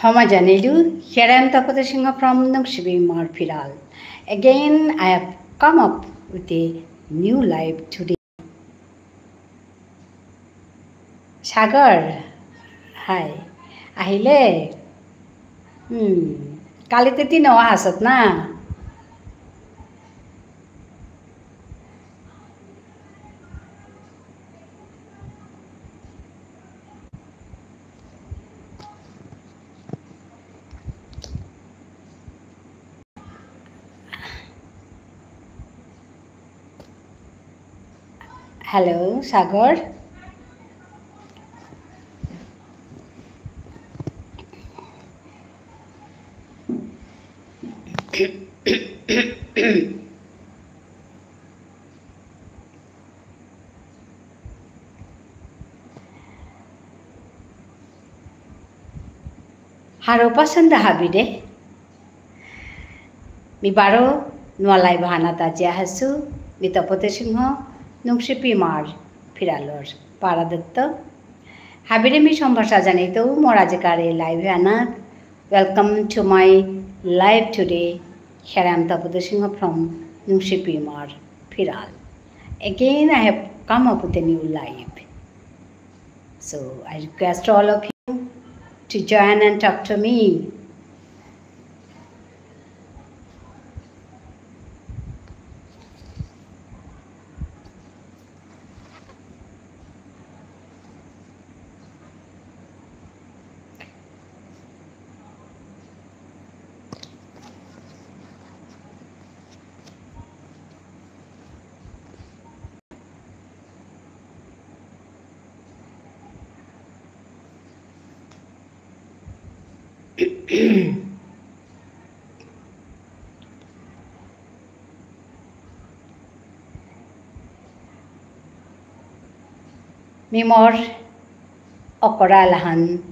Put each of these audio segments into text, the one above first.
Hamajanilu, here I am Tapata Singha from Nangshibi Marfiral. Again, I have come up with a new life today. Sagar, hi. Ahile. Kali teti nawa hasat na. Hello, Sagar. Haro pasanda habide. Mi baro nualai bahana tajia hasu. Mi Tapata Singha Nangshibi Marfiralor Paradatta. Habide mi sombhasa janito morazikare live anat. Welcome to my live today. Here I am Tapata Singha from Nangshibi Marfiral. Again, I have come up with a new live. So I request all of you to join and talk to me. Mimor okora lahan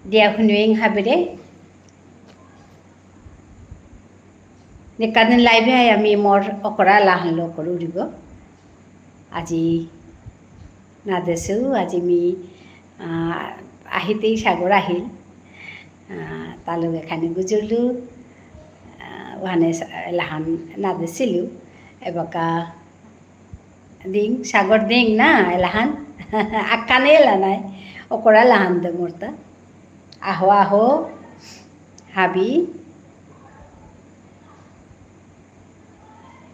dia hunuing habire nekaden live hai ami mor okora lahan lo koru ribo aji na desu aji mi ahitei Sagar ahil talu ekhane gujurlu wahane lahan na desilu ebaka ding Sagar ding na lahan akane lanai okora lahan de murta aho aho habi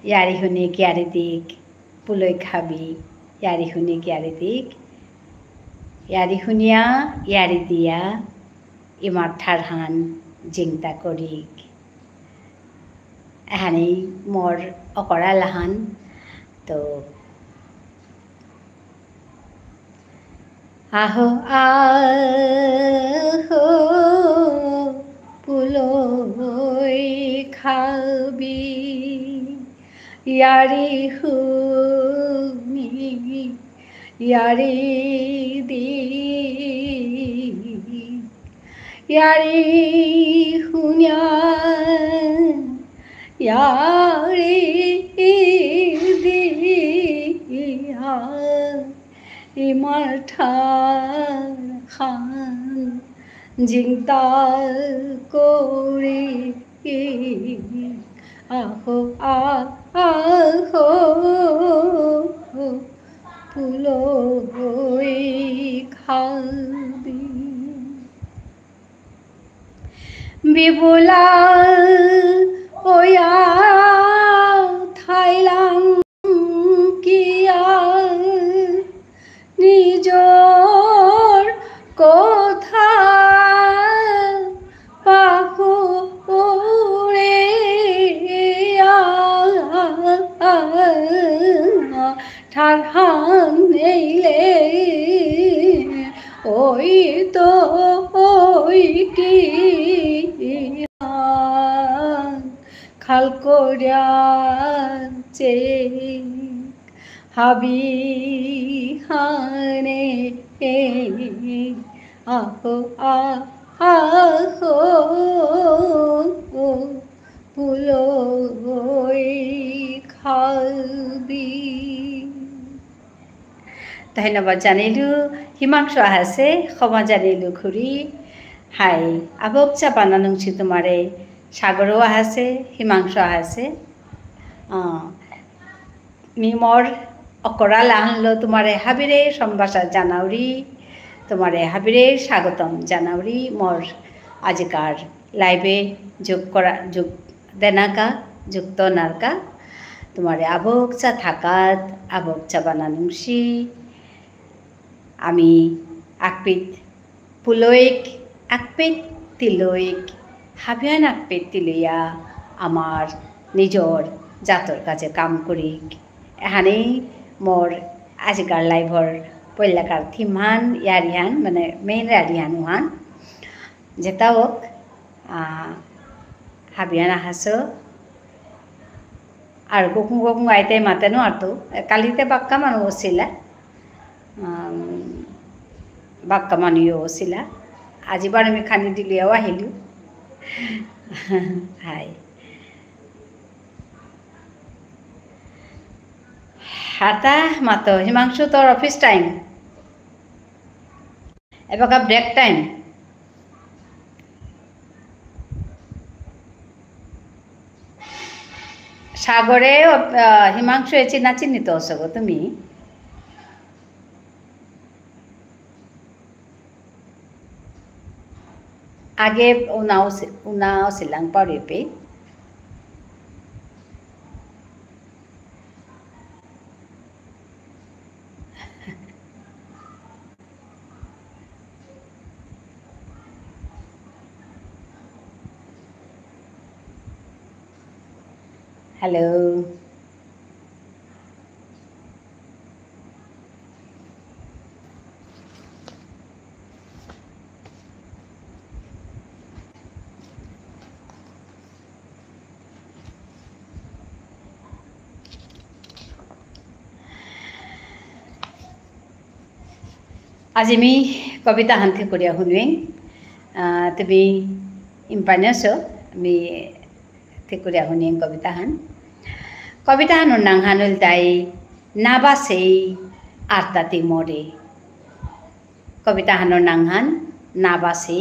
yari hune kyari dik puloi khabi yari hune kyari dik yari hunia yari dia imar tharhan jingta korik ehani mor okora lahan to aho aho puloi khabi yari huni yari di yari hunya yari diya imar tharhan jingta kori aho aho puloi khabi bibula oya thailang kiya nijor kotha pahore tharhan eile oi to oi ki khal korya habi hane aho aho puloi khabi ধন্যবাদ জানিলো হিমাংশু আহাসে ক্ষমা জানিলো খুৰী high আবক চাপানা নংসি তোমারে সাগরও আহাছে হিমাংশ আহাছে মিমর অকরা লাহানলো তোমারে হাবিরে সম্ভাষা জানাউরি তোমারে হাবিরে স্বাগতম জানাউরি মোর আজিকার লাইভে যোগ দেনাকা যুক্ত নারকা তোমারে আবক চা থাকাত আবক চা বানানুংসি আমি আকপিত পুলইক আকপিত তিলইক হাবিয়ান আকপিত তিলইয়া আমার নিজর জাতর কাছে কাম করিক এখানেই মোর আজিকার লাইভর পৈলাকার থিমহান ইয়ারিহান মানে মেইন রারিহান উহান যেটা হোক হাবিয়ান আহাসো আর কুকুম কুকুম আইতে মাতেনো আর তো কালিতে বাক্কা মানুষ ওসিলা বাক্কা মানুষ ওসিলা আজিবার আমি খানি দিলিয়াও আহিলো হাই হাতা মাতো হিমাংশু তোর অফিস টাইম এবার ব্রেক টাইম সাগরে হিমাংশু চিনা চিহ্নিত আছো গো তুমি আগে উনাও ছিলাম পরে পে হ্যালো आज मी कविता हांथे करिया हुनुवें तुम्ही इम्पान्यासो मी ते करिया हुनुवें कविता हान नांगहानुल ताई नाबासे आरताती मोरे कविता हान नांगहान नाबासे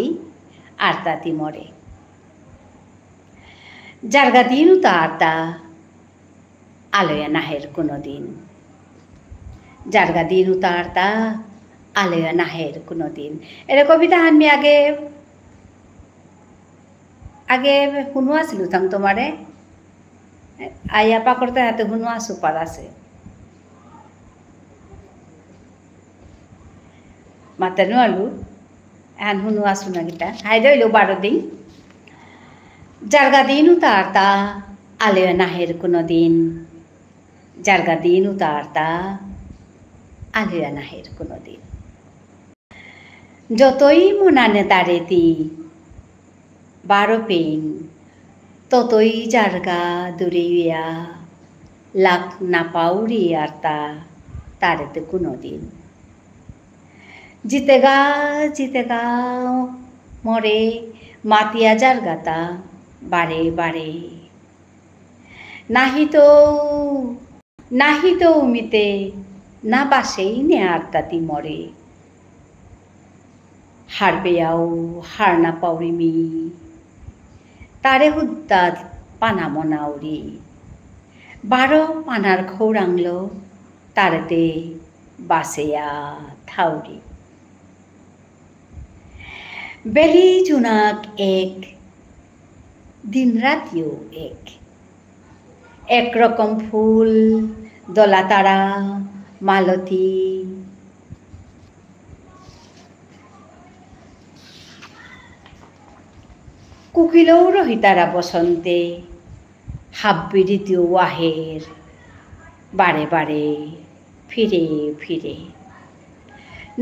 आरताती मोरे जारगा दिन तो आरता आलोया नाहेर कोनो दिन जारगा दिन तो आरता आलोया नाहेर कोनो दिन एरे कविता हान मी आगे आगे শুনোৱা ছিলো থাং তোমারে আইয়া পাকড়তে হাতে শুনোৱা সুপার আছে মাতানো আলু এন শুনোৱা শুনা গিতা হাই দইলো 12 দিন জারগা দিন উতারতা আলোয়া নাহের কোনো দিন জারগা দিন উতারতা আলোয়া নাহের কোনো দিন যতই মনানে তারেতি 12 পেন ততই জারগা দূরেইয়া লাখ না পাউরি আরতা তারেতে কোনো দিন জিতেগা মরে মাতিয়া জারগাতা বারে বারে নাহি তো উমিতে না বাসেই নে আরতাতি মরে হারবেয়াও হার না পাউরিমি তারে হুদ্দাত পানা মনাউরি 12 পানার খৌরাংলো তারেতে বাসেয়া থাউরি বেলি জুনাক এক দিন রাতিও এক রকম ফুল দলাতারা মালতী কুকিলও রহিতারা বসন্তে হাব্বিরিতেও আহের বারে বারে ফিরে ফিরে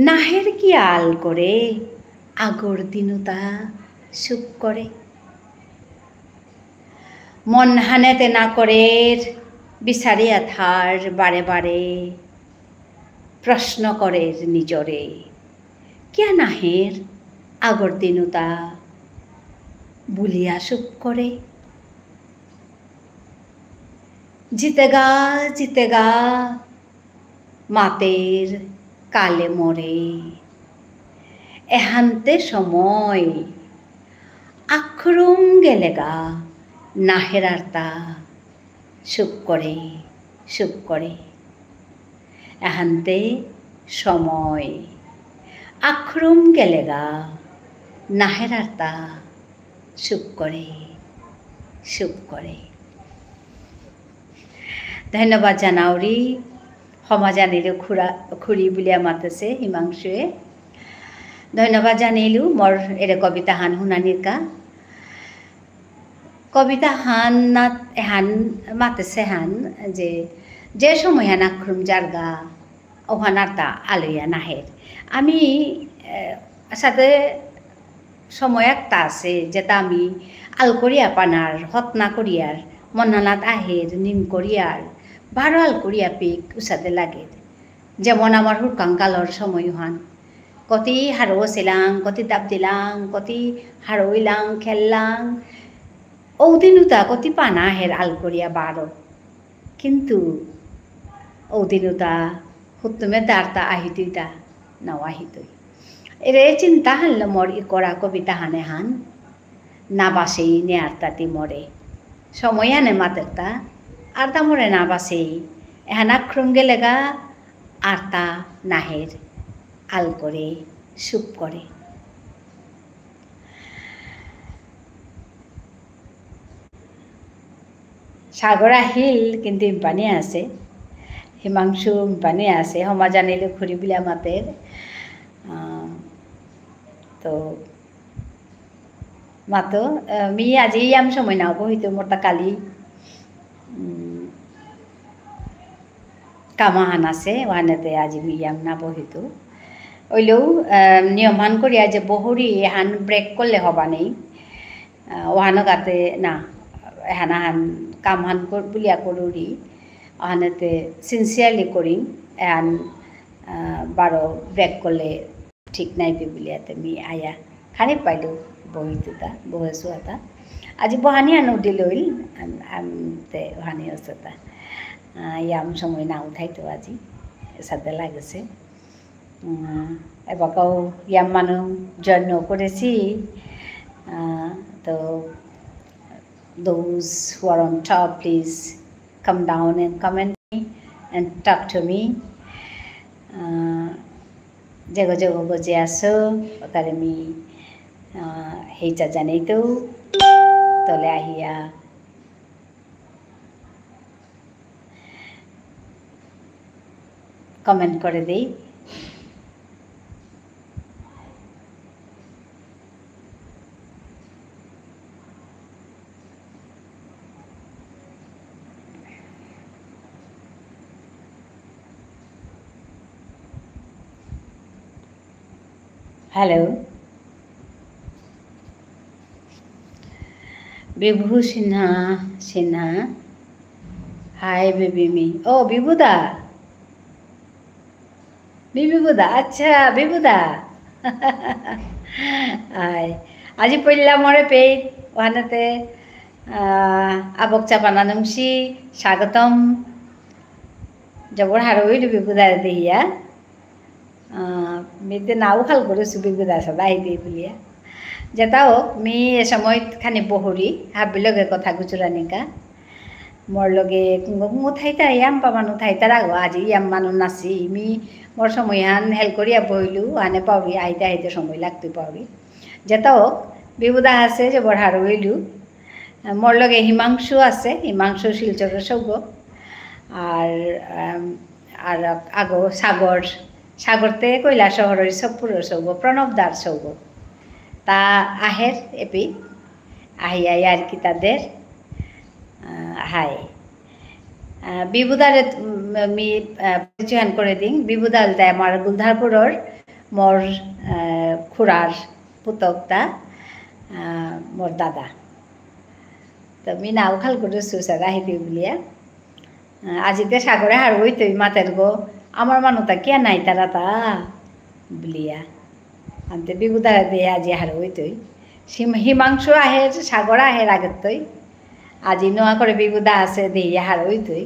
নাহের কি আল করে আগর দিনতা সুখ করে মন হানেতে না করে বিচারিয়া থার বারে বারে প্রশ্ন করে নিজরে কিয়া নাহের আগর দিনতা বুলিয়া সুখ করে জিতেগা মাতের কালে মরে এহান্তে সময় আখরুম গেলেগা নাহেরারতা সুখ করে এহান্তে সময় আখরুম গেলেগা নাহেরারতা সুখ করে ধন্যবাদ জানাওরি ক্ষমা জানিলোঁ খুৰী বুলিয়া মাতিছে হিমাংশুৱে ধন্যবাদ জানিলোঁ মোৰ এৰে কবিতা হান শুনানিৰ কা কবিতা হান মাতিছে হান যে সময় হান আখরুম জারগা ওহানারতা আলইয়া নাহের আমি সাথে সময় একটা আছে যেটা আমি আলকরিয়া পানার হতনা করিয়ার মনানাত আহের নিম করিয়ার বারো আলকরিয়া পিক উসাতে লাগে যেমন আমার হুরকাঙ্কালর সময় হান কতি হারো ছিলাং কতি তাপ দিলাং কতি হারইলাং খেললাং ঔদিনুতা কতি পানা হের আলকরিয়া বারো কিন্তু ঔদিনুতা হুতুমে দারতা আহিতুইতা নাও আহিতুই এরে চিন্তা হানল মোর ই করা কবিতা হানে হান না বাসেই নে আরতাতি মরে সময় আনে মাতেরতা আরতা মরে না বাসেই এহান আখরুম গেলেগা আরতা নাহের আল করে সুখ করে সাগর আহিল কিন্তু ইম্পানি আছে হিমাংশু ইম্পানি আছে ক্ষমা জানিলোঁ খুৰী বুলিয়া মাতের তো মাতো মি আজি ইয়াম সময় নাও বহিতো মোরটা কালি কামাহান আছে ওহানেতে আজি মি ইয়াম না বহিতো ওইলেও নিয়ম হান করিয়া যে বহুরি হান ব্রেক করলে হবা নেই ওহানো গাতে না এহানা হান কাম হান বুলিয়া করুরি ওহানেতে সিনসিয়ারলি করিম এহান বারো ব্রেক করলে ঠিক নাইপি বুলিয়াতে মি আয়া খানি পাইলোঁ বহিটোতা বহেছো এটা আজি বহানি আনো দিলইল তে ওহানি আছে ইয়াম সময় না উঠাইতো আজি সাথে লাগেছে এবারও ইয়াম মানুষ জয়েন করেছি তো those who are on top please come down and comment me and talk to me জেগো জেগো বজে আসো তারে মি হেইটা জানাই তো তলে আহিয়া কমেন্ট করে দেই हेलो विभू सिन्हा हाय बेबी मी ओ विभुदा अच्छा विभुदा हाय आज पहला मोरे पेट वहानते आबक चापाना नमसी स्वागतम जबर हारोई विभुदा दिया मेते नाव खाल करेছো বিভুদা সদা আহি দিয়ে বুলিয়া যেটা হোক মি এ সময়ত খানি বহুরি হাবি লগে কথা গুজরানিকা মোর লগে মুঠাইতা ইয়াম পামান উঠাইতা রাগ আজি ইয়াম মানুষ নাচি মি মোর সময় হান হেল করিয়া বইলু আনে পাউরি আইতে আইতে সময় লাগতে পাউরি যেটা হোক বিভুদা আছে যে বড় হার হইলু মোর লগে হিমাংশু আছে হিমাংশু শিলচরের সৌগ আর আগো সাগরতে কৈলা শহরের সবপুরের সৌগ প্রণবদার সৌগ তা আহের এপি আহিয়া আর কি তাদের হাই বিভুদারে মি পরিচয়ন করে দিন বিভুদা হলতে আমার গুলধারপুরের মোর খুড়ার পুতকটা মোর দাদা তো মি নাও খাল করে সুসার আহি দিই বুলিয়া আজিতে সাগরে হার হইতই মাতের গো আমার মানুষটা কে নাই তারা তা বুলিয়া আনতে বিভুদা দিয়ে আজি হার হইতই হিমাংশু আহে সাগর আহের আগের তৈ আজি নোয়া করে বিভুদা আছে দিয়ে হার হইতই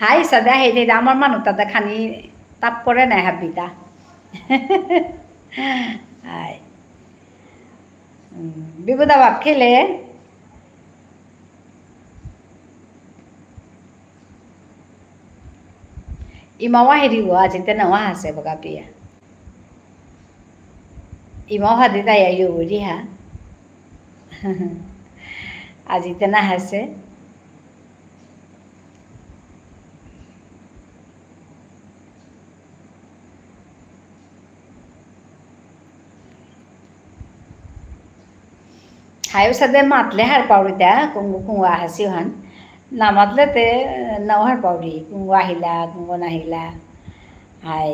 হাই সাদা হে দে আমার মানুষটা খানি তাপ করে নাই হাবিতা হাই বিপুদা ভাত খেলে ইমামা হেৰিব আজি তেনেকুৱা আছে বগা পিয়া ইমাও ভাতি তাই আইও ৰিহা আজি তেনা আছে हायो सदे मातले हर पावरी त्या कुंगवा हसी हन नामातले ते नवहर पावरी कुंगवा हिला कुंगवा नाहिला हाय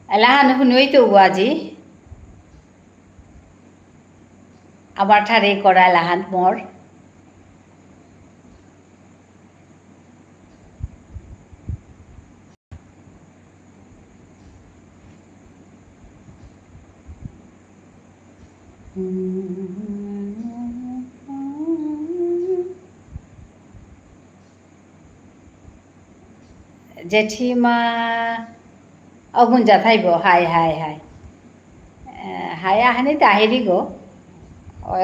এলাহান শুনুই তো আজি আবার ঠারে করা এলাহান মোর জেঠিমা অগুঞ্জা থাইব high high high high আহানি Tahiri গো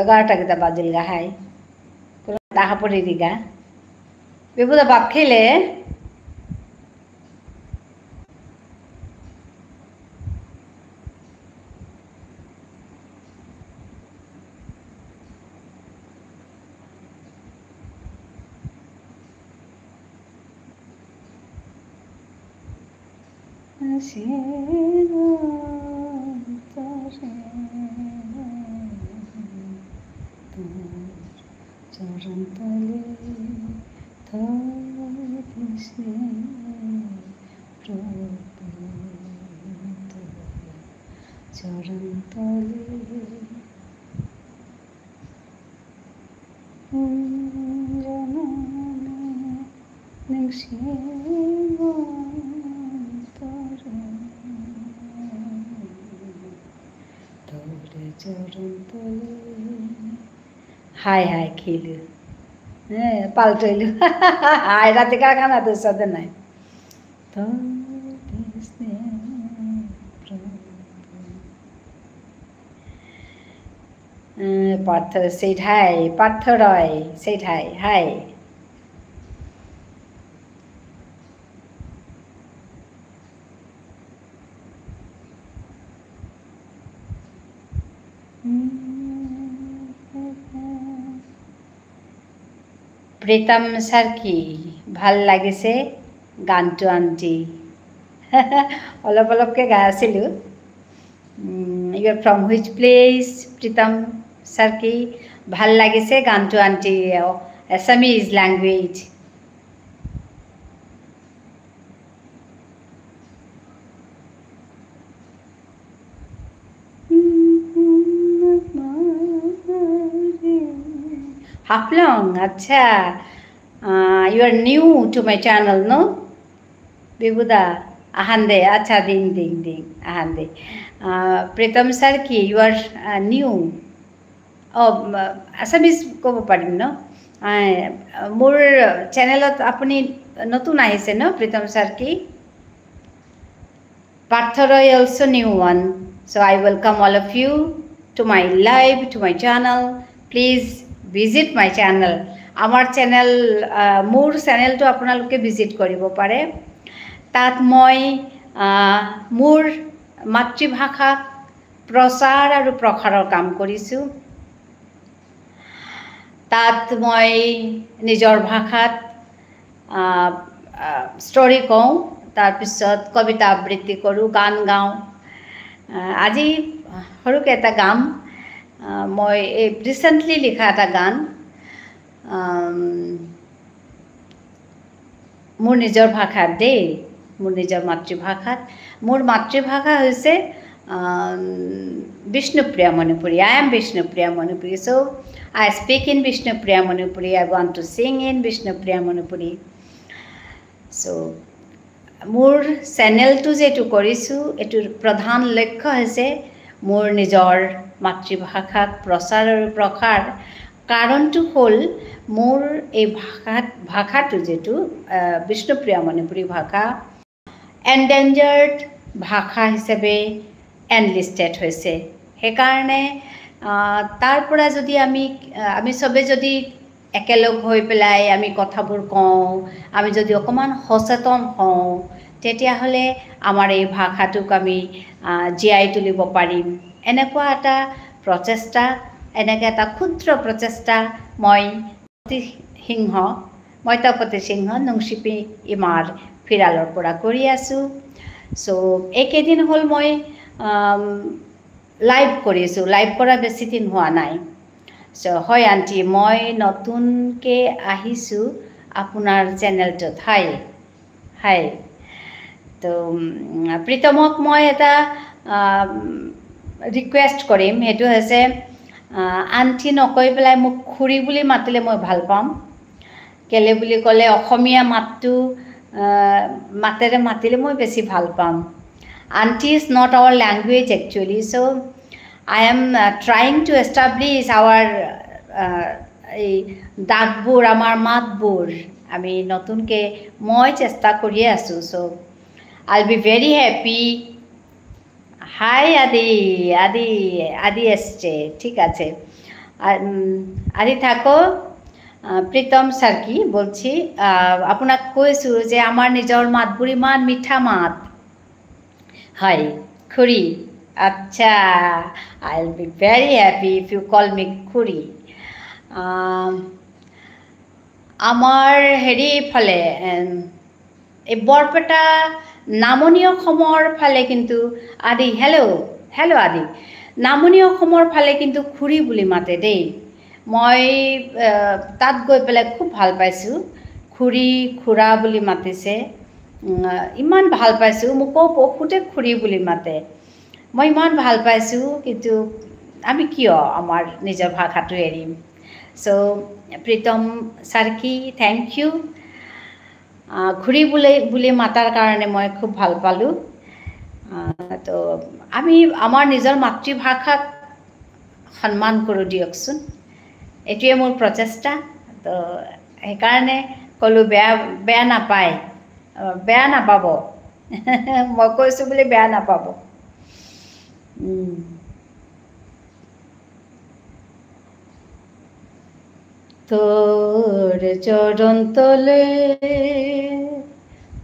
11টা কিতা বাজিল গা হাই দেখা পড়ি দিগা বিপুদা ভাত খেলে চরণ তলে চরণ তলে हाय हाय खेलू पाल्टैलू हाय रात का खाना तो सद नहीं तो पार्थर सेठ हाय पार्थर रॉय सेठ हाय हाय प्रीतम सर की ভাল লাগিছে গানটো আন্টি অলপ অলপকে গাই আছিলোঁ you are from which place Pritam sir की ভাল লাগিছে গানটো aunty Assamese language Haflong, acha. You are new to my channel, no? Bibuda, ahande, acha, ding, ding, ding, ahande. Pritham sir ki, you are new. Oh, Assamese kobo parim, no? More channel apni notun ahise, no? Pritham sir ki. Partharoy also new one. So I welcome all of you to my live, to my channel. Please visit my channel. Amar channel, more channel to apnaloke visit koribo pare. Tat moi more matritbhasha prochar aru prokharar kam korisu. Tat moi nijor bhashat story kau, tar pisot kobita abritti koru, gan gao. Aji horuke eta gam মই recently লিখা এটা গান মোৰ নিজৰ ভাষাত দেই মোৰ নিজৰ মাতৃভাষাত মোৰ মাতৃভাষা হৈছে Bishnupriya Manipuri I am Bishnupriya Manipuri so I speak in Vishnupriya Manipuri. I want to sing in Vishnupriya Manipuri. So মোৰ চেনেলটো যেটো কৰিছোঁ এটোৰ প্ৰধান লক্ষ্য হৈছে মোৰ নিজৰ মাতৃভাষাক প্ৰচাৰ আৰু প্ৰসাৰ কাৰণটো হ'ল মোৰ এই ভাষাটো যেটো বিষ্ণুপ্ৰিয়া মণিপুৰী ভাষা এনডেঞ্জাৰ্ড ভাষা হিচাপে এনলিষ্টেড হৈছে সেইকাৰণে তাৰ পৰা যদি আমি সবে যদি একেলগ হৈ পেলাই আমি কথাবোৰ কওঁ আমি যদি অকমান সচেতন হওঁ তেতিয়াহ'লে আমাৰ এই ভাষাটোক আমি জীয়াই তুলিব পাৰিম এনেকুৱা এটা প্ৰচেষ্টা এনেকৈ এটা ক্ষুদ্ৰ প্ৰচেষ্টা মই তপতী সিংহ নুংচিপি ইমাৰ ফিৰালৰ পৰা কৰি আছোঁ চ' এইকেইদিন হ'ল মই লাইভ কৰিছোঁ লাইভ কৰা বেছি দিন হোৱা নাই চ' হয় আণ্টি মই নতুনকৈ আহিছোঁ আপোনাৰ চেনেলটোত হাই তো প্ৰীতমক মই এটা ৰিকুৱেষ্ট কৰিম সেইটো হৈছে আণ্টি নকৈ পেলাই মোক খুৰী বুলি মাতিলে মই ভাল পাম কেলে বুলি ক'লে অসমীয়া মাতেৰে মাতিলে মই বেছি ভাল পাম aunty is not our language actually so' I am trying to establish our এই ডাকবোৰ আমাৰ মাতবোৰ আমি নতুনকৈ মই চেষ্টা কৰি আছোঁ চ' I'll be very happy high আদি এসছে ঠিক আছে আদি থাকো প্ৰীতম সাৰ্কি বলছি আপোনাক কৈছোঁ যে আমাৰ নিজৰ মাতবোৰ ইমান মিঠা মাত হয় খুৰী আচ্ছা I'll be very happy if you call me খুৰী আমাৰ হেৰি ফালে এই বৰপেটা নামনি অসমৰ ফালে কিন্তু আদি হেল্ল' আদি নামনি অসমৰ ফালে কিন্তু খুৰী বুলি মাতে দেই মই তাত গৈ পেলাই খুব ভাল পাইছোঁ খুৰী খুৰা বুলি মাতিছে ইমান ভাল পাইছোঁ মোকো বহুতে খুৰী বুলি মাতে মই ইমান ভাল পাইছোঁ কিন্তু আমি কিয় আমাৰ নিজৰ ভাষাটো এৰিম চ' প্ৰীতম সাৰ্কি থেংক ইউ খুৰী বুলি মাতাৰ কাৰণে মই খুব ভাল পালোঁ তো আমি আমাৰ নিজৰ মাতৃভাষাক সন্মান কৰোঁ দিয়কচোন এইটোৱে মোৰ প্ৰচেষ্টা তো সেইকাৰণে ক'লোঁ বেয়া নাপাব মই কৈছোঁ বুলি বেয়া নাপাব তোৰ চৰণ তলে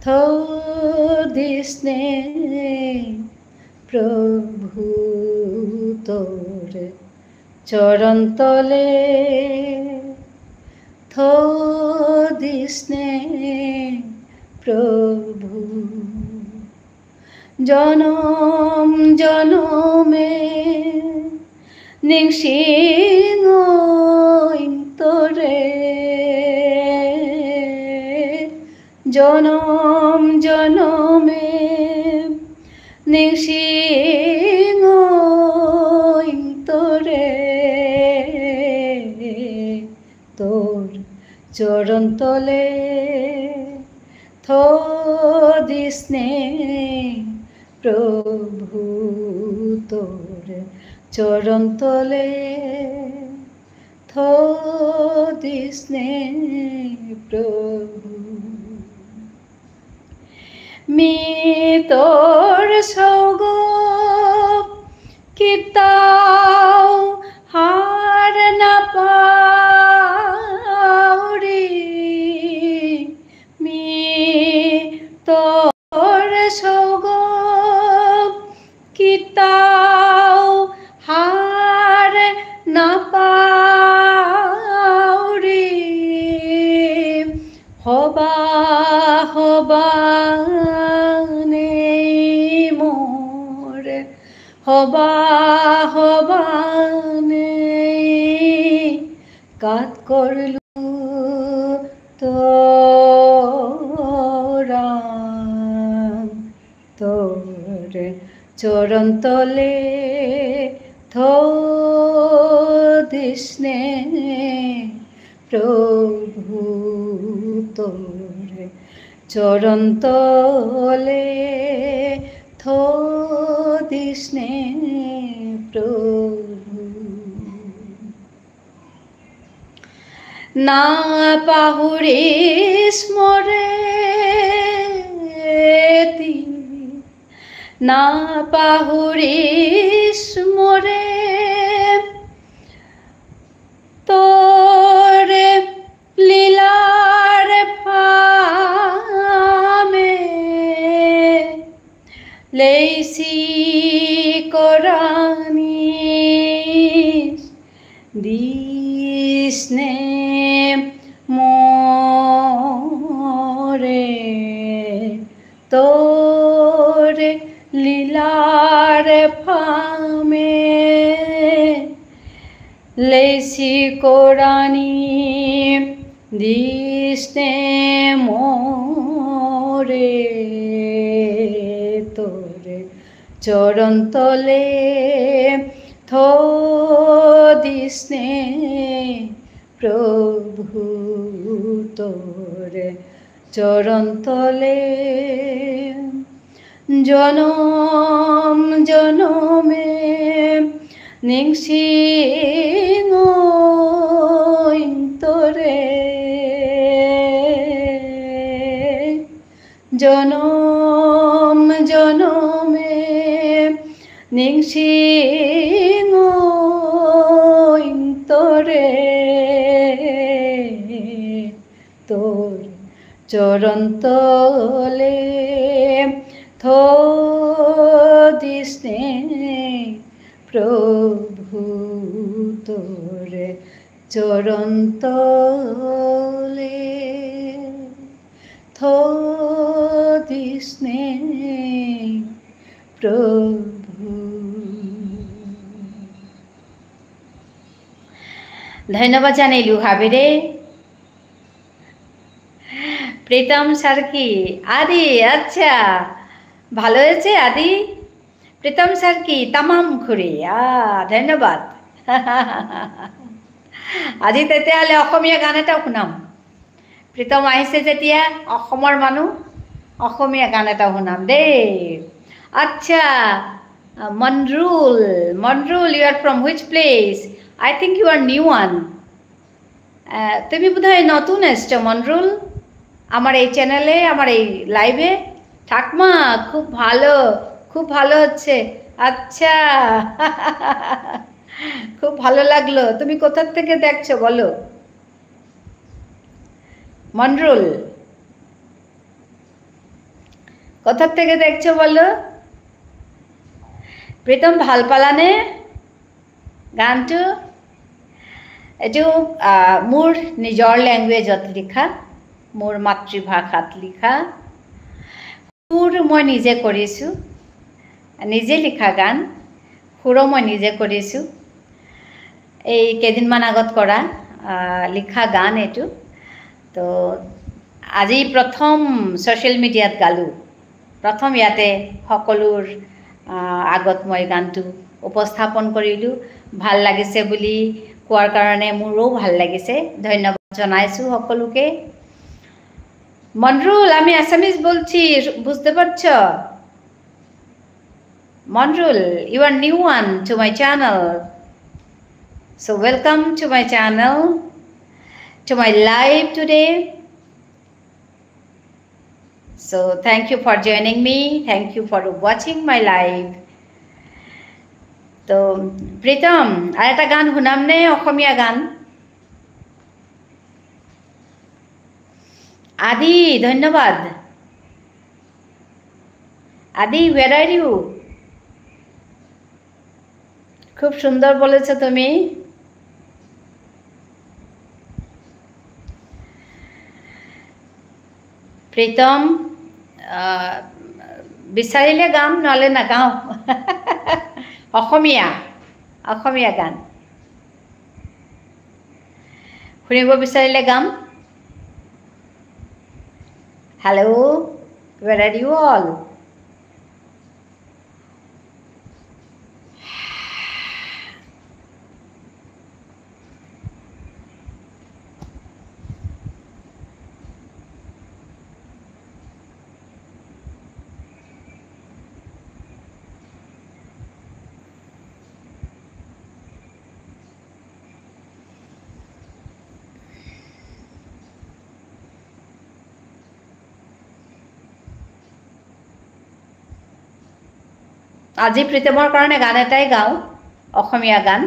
থদিসনে প্ৰভু তোৰ চৰণ তলে থদিসনে প্ৰভু জনম জনমে নিংসিঙ তোরে জনম জনমে নিংসিঙ তোরে তোর চরণ তলে থদিসনে প্রভু তোর চরণ তলে থদিসনে প্রভু মি তোর সৌগ কিতাও হার না পাউরি মি তোর সৌগ কিতাও হার না পাউরি হবা মোর হবা কাত করলু তোরা তোর চরণ তলে থদিসনে প্রভু তোর চরণ তলে থো দিস্নে প্রভু না পাহুরিস মোরে না পাহুরিস মোরে তোরে লীলার ফামে লেইসি কোরআনিস দিসনে মোরে তোরে লীলার ফামে লেসি কোরআনি দিসনে মোরে তোরে চরণ তলে থো দিসনে প্রভু তোরে চরণ তলে জনম জনমে নিংসিং তোরে জনম জনমে নিংসিং তোরে তোর চরণ তলে থো দিস্নে প্রভু তোরে চরণ তলে থো দিস্নে প্রভু। ধন্যবাদ জানাইলু হাবিরে প্রীতম সার্কি আদি। আচ্ছা ভালো হয়েছে আদি। প্রীতম সার্কি তামাম খুৰী ধন্যবাদ আজি তেতিয়াহ'লে অসমীয়া গান এটা শুনাম। প্ৰীতম আহিছে যেতিয়া অসমৰ মানুহ অসমীয়া গান এটা শুনাম দেই। আচ্ছা Manarul Manarul you are from which place? I think you are new one. তুমি বোধহয় নতুন এসছো মনরুল আমার এই চ্যানেলে আমার এই লাইভে। ঠাকমা খুব ভালো হচ্ছে। আচ্ছা খুব ভালো লাগলো। তুমি কোথা থেকে দেখছো বলো মনরুল? কোথা থেকে দেখছো বলো? প্রীতম ভাল পালানে গানটো? এইটো মোৰ নিজৰ লেংগুৱেজত লিখা, মোৰ মাতৃভাষাত লিখা, সুৰ মই নিজে কৰিছোঁ, নিজে লিখা গান, সুৰো মই নিজে কৰিছোঁ। এই কেইদিনমান আগত কৰা লিখা গান এইটো। তো আজি প্ৰথম ছ'চিয়েল মিডিয়াত গালোঁ, প্ৰথম ইয়াতে সকলোৰ আগত মই গানটো উপস্থাপন কৰিলোঁ। ভাল লাগিছে বুলি কোৱাৰ কাৰণে মোৰো ভাল লাগিছে। ধন্যবাদ জানাইছোঁ সকলোকে। মনরুল আমি আসামিজ বলছি, বুঝতে পারছো? Manarul you are new one to my channel, so welcome to my channel, to my live today. So thank you for joining me, thank you for watching my live. তো প্রীতম আর একটা গান শুনাম নে? অসমীয়া গান। আদি ধন্যবাদ। আদি where are you? খুব সুন্দর বলেছো তুমি। প্রীতম বিচাৰিলে গাম, নহ'লে নাগাওঁ। অসমীয়া গান শুনিব বিচাৰিলে গাম। Hello' where are you all? আজি প্ৰীতমৰ কাৰণে গান এটাই গাওঁ, অসমীয়া গান।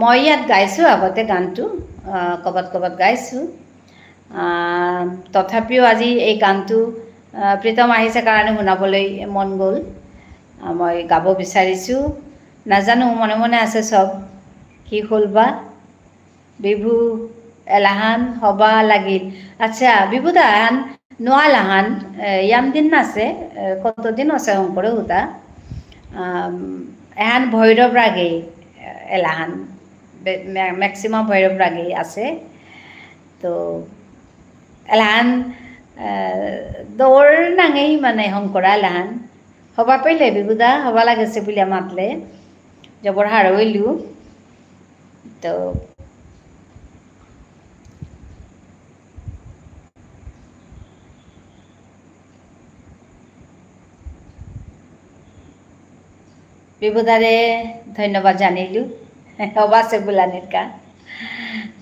মই ইয়াত গাইছোঁ আগতে গানটো, ক'ৰবাত ক'ৰবাত গাইছোঁ, তথাপিও আজি এই গানটো প্ৰীতম আহিছে কাৰণে শুনাবলৈ মন গ'ল, মই গাব বিচাৰিছোঁ। নাজানো মনে মনে আছে চব, কি হ'ল বা। বিভু এলাহান হবা লাগিল। আচ্ছা বিভুদা এহান নোয়ালাহান ইয়াম দিন আছে, কতদিন আছে শঙ্করে হুতা এহান ভৈরব রাগে এলাহান, ম্যাক্সিমাম ভৈরব রাগে আছে। তো এলাহান দৌড় নাঙেই মানে শঙ্করা এলাহান হবা পাইলে বিভুদা হবা লাগেছে বলে মাতলে জবর হার হইলু। তো বিভুদারে ধন্যবাদ জানিলু হবাছে বুলানির কা।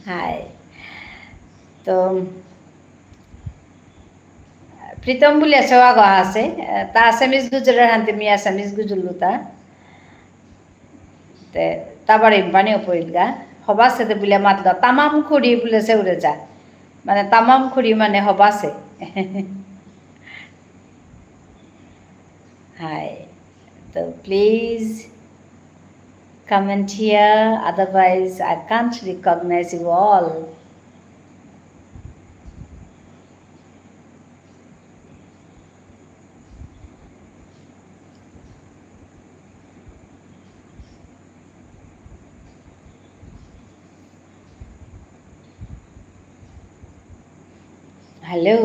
হাই তো প্ৰীতম বুলি এচৱা গা আছে, তা আছামিজ গুজরার হান্তে মি আছামিজ গুজুলু তারপর ইম্পানিও পড়িল গা হবাছে বলে মাতল তামাম খুঁড়ি বলেছে উড়ে যা, মানে তামাম খুঁড়ি মানে হবাছে। হাই তো please comment here, otherwise I can't recognize you all. Hello.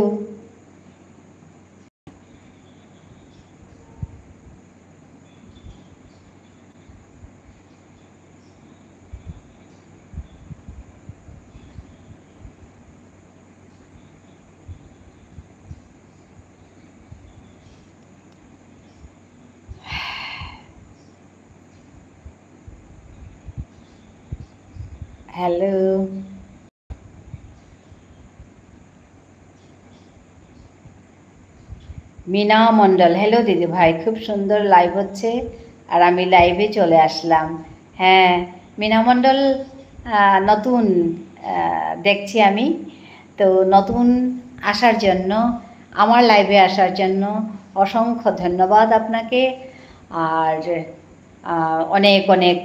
Hello Mina Mondal, hello দিদি ভাই, খুব সুন্দর লাইভ হচ্ছে আর আমি লাইভে চলে আসলাম। হ্যাঁ মিনা মণ্ডল, নতুন দেখছি আমি, তো নতুন আসার জন্য, আমার লাইভে আসার জন্য অসংখ্য ধন্যবাদ আপনাকে। আর অনেক অনেক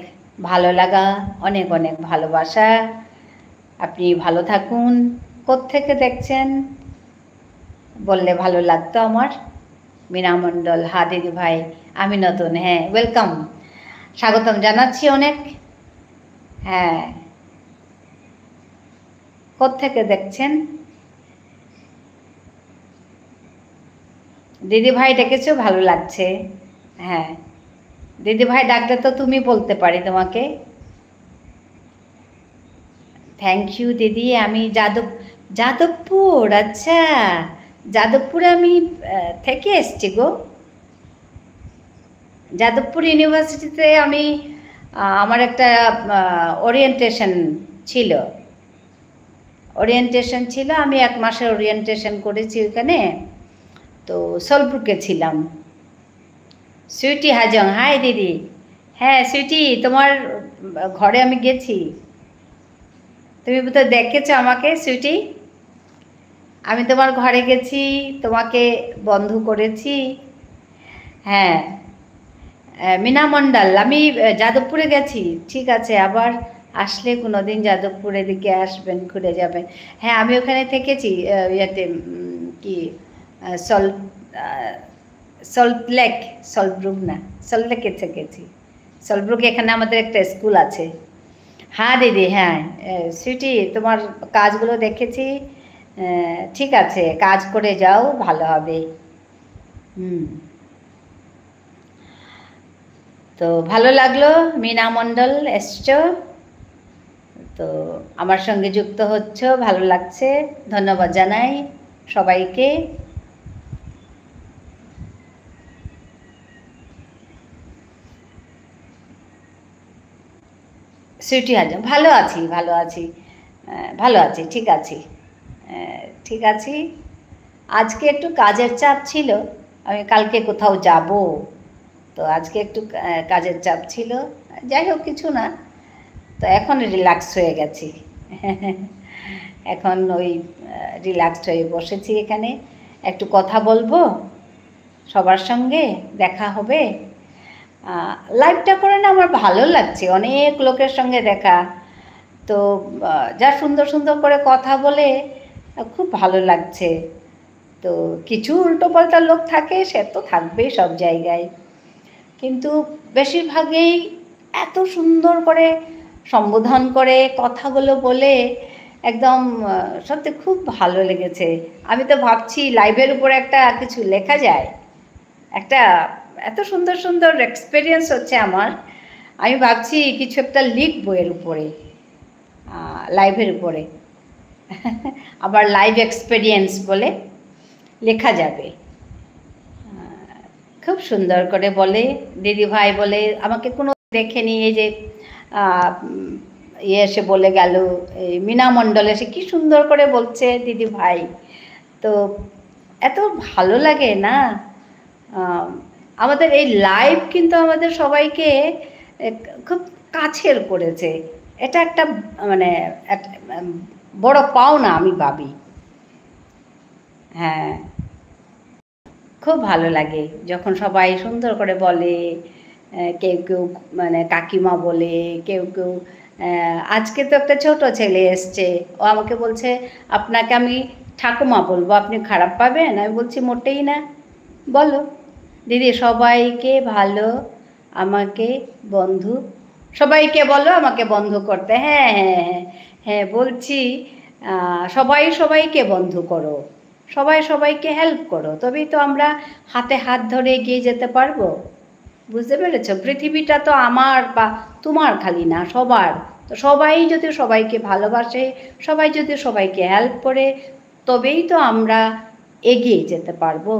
ভালো লাগা, অনেক অনেক ভালোবাসা। আপনি ভালো থাকুন। কোত্থেকে দেখছেন বললে ভালো লাগতো আমার। মিনা মণ্ডল, হা দিদি ভাই আমি নতুন, হ্যাঁ ওয়েলকাম, স্বাগতম জানাচ্ছি অনেক। হ্যাঁ কোত্থেকে দেখছেন দিদি ভাই ডেকেছো, ভালো লাগছে। হ্যাঁ দিদি ভাই ডাকলে তো তুমি বলতে পারি তোমাকে। থ্যাংক ইউ দিদি। আমি যাদবপুর, আচ্ছা যাদবপুরে আমি থেকে এসছি গো। যাদবপুর ইউনিভার্সিটিতে আমি আমার একটা ওরিয়েন্টেশন ছিল, আমি 1 মাসের ওরিয়েন্টেশন করেছি ওখানে। তো সলব্রুকে ছিলাম। সুইটি হাজং, হাই দিদি। হ্যাঁ সুইটি, তোমার ঘরে আমি গেছি, তুমি তো দেখেছো আমাকে সুইটি। আমি তোমার ঘরে গেছি, তোমাকে বন্ধু করেছি। হ্যাঁ মিনা মণ্ডল, আমি যাদবপুরে গেছি। ঠিক আছে, আবার আসলে কোনো দিন যাদবপুরের দিকে আসবেন, ঘুরে যাবেন। হ্যাঁ আমি ওখানে থেকেছি, ইয়েতে কি সল্টব্রুক না, সল্টলেকে থেকেছি। সল্টব্রুক এখানে আমাদের একটা স্কুল আছে। হ্যাঁ দিদি, হ্যাঁ সুইটি তোমার কাজগুলো দেখেছি। ঠিক আছে, কাজ করে যাও, ভালো হবে। তো ভালো লাগলো মিনা মণ্ডল এসছো, তো আমার সঙ্গে যুক্ত হচ্ছ, ভালো লাগছে। ধন্যবাদ জানাই সবাইকে। সুইটি হাজং, ভালো আছি, ঠিক আছি। আজকে একটু কাজের চাপ ছিল, আমি কালকে কোথাও যাব, তো আজকে একটু কাজের চাপ ছিল, যাই হোক কিছু না। তো এখন রিল্যাক্স হয়ে গেছি। এখন ওই রিল্যাক্সড হয়ে বসেছি এখানে, একটু কথা বলবো, সবার সঙ্গে দেখা হবে। লাইভটা করে না আমার ভালো লাগছে, অনেক লোকের সঙ্গে দেখা, তো যা সুন্দর সুন্দর করে কথা বলে খুব ভালো লাগছে। তো কিছু উল্টোপাল্টা লোক থাকে, সে তো থাকবেই সব জায়গায়, কিন্তু বেশিরভাগই এত সুন্দর করে সম্বোধন করে কথাগুলো বলে একদম সত্যি খুব ভালো লেগেছে। আমি তো ভাবছি লাইভের উপরে একটা কিছু লেখা যায়, একটা এত সুন্দর সুন্দর এক্সপিরিয়েন্স হচ্ছে আমার, আমি ভাবছি কিছু একটা লিখবো এর উপরে, লাইভের উপরে। আবার লাইভ এক্সপিরিয়েন্স বলে লেখা যাবে। খুব সুন্দর করে বলে দিদি ভাই, বলে আমাকে কোনো দেখেনি, এই যে এসে বলে গেল, এই মীনা মণ্ডল এসে কি সুন্দর করে বলছে দিদি ভাই। তো এত ভালো লাগে না। আমাদের এই লাইভ কিন্তু আমাদের সবাইকে খুব কাছের করেছে, এটা একটা মানে বড় পাওনা আমি ভাবি। হ্যাঁ, খুব ভালো লাগে যখন সবাই সুন্দর করে বলে, কেউ কেউ মানে কাকিমা বলে, কেউ কেউ আজকে তো একটা ছোট ছেলে এসছে, ও আমাকে বলছে আপনাকে আমি ঠাকুমা বলবো, আপনি খারাপ পাবেন? আমি বলছি মোটেই না, বলো দিদি, সবাইকে ভালো, আমাকে বন্ধু, সবাইকে বলো আমাকে বন্ধু করতে। হ্যাঁ হ্যাঁ হ্যাঁ হ্যাঁ বলছি, সবাই সবাইকে বন্ধু করো, সবাই সবাইকে হেল্প করো, তবেই তো আমরা হাতে হাত ধরে এগিয়ে যেতে পারবো। বুঝতে পেরেছ? পৃথিবীটা তো আমার বা তোমার খালি না, সবার। তো সবাই যদি সবাইকে ভালোবাসে, সবাই যদি সবাইকে হেল্প করে, তবেই তো আমরা এগিয়ে যেতে পারবো।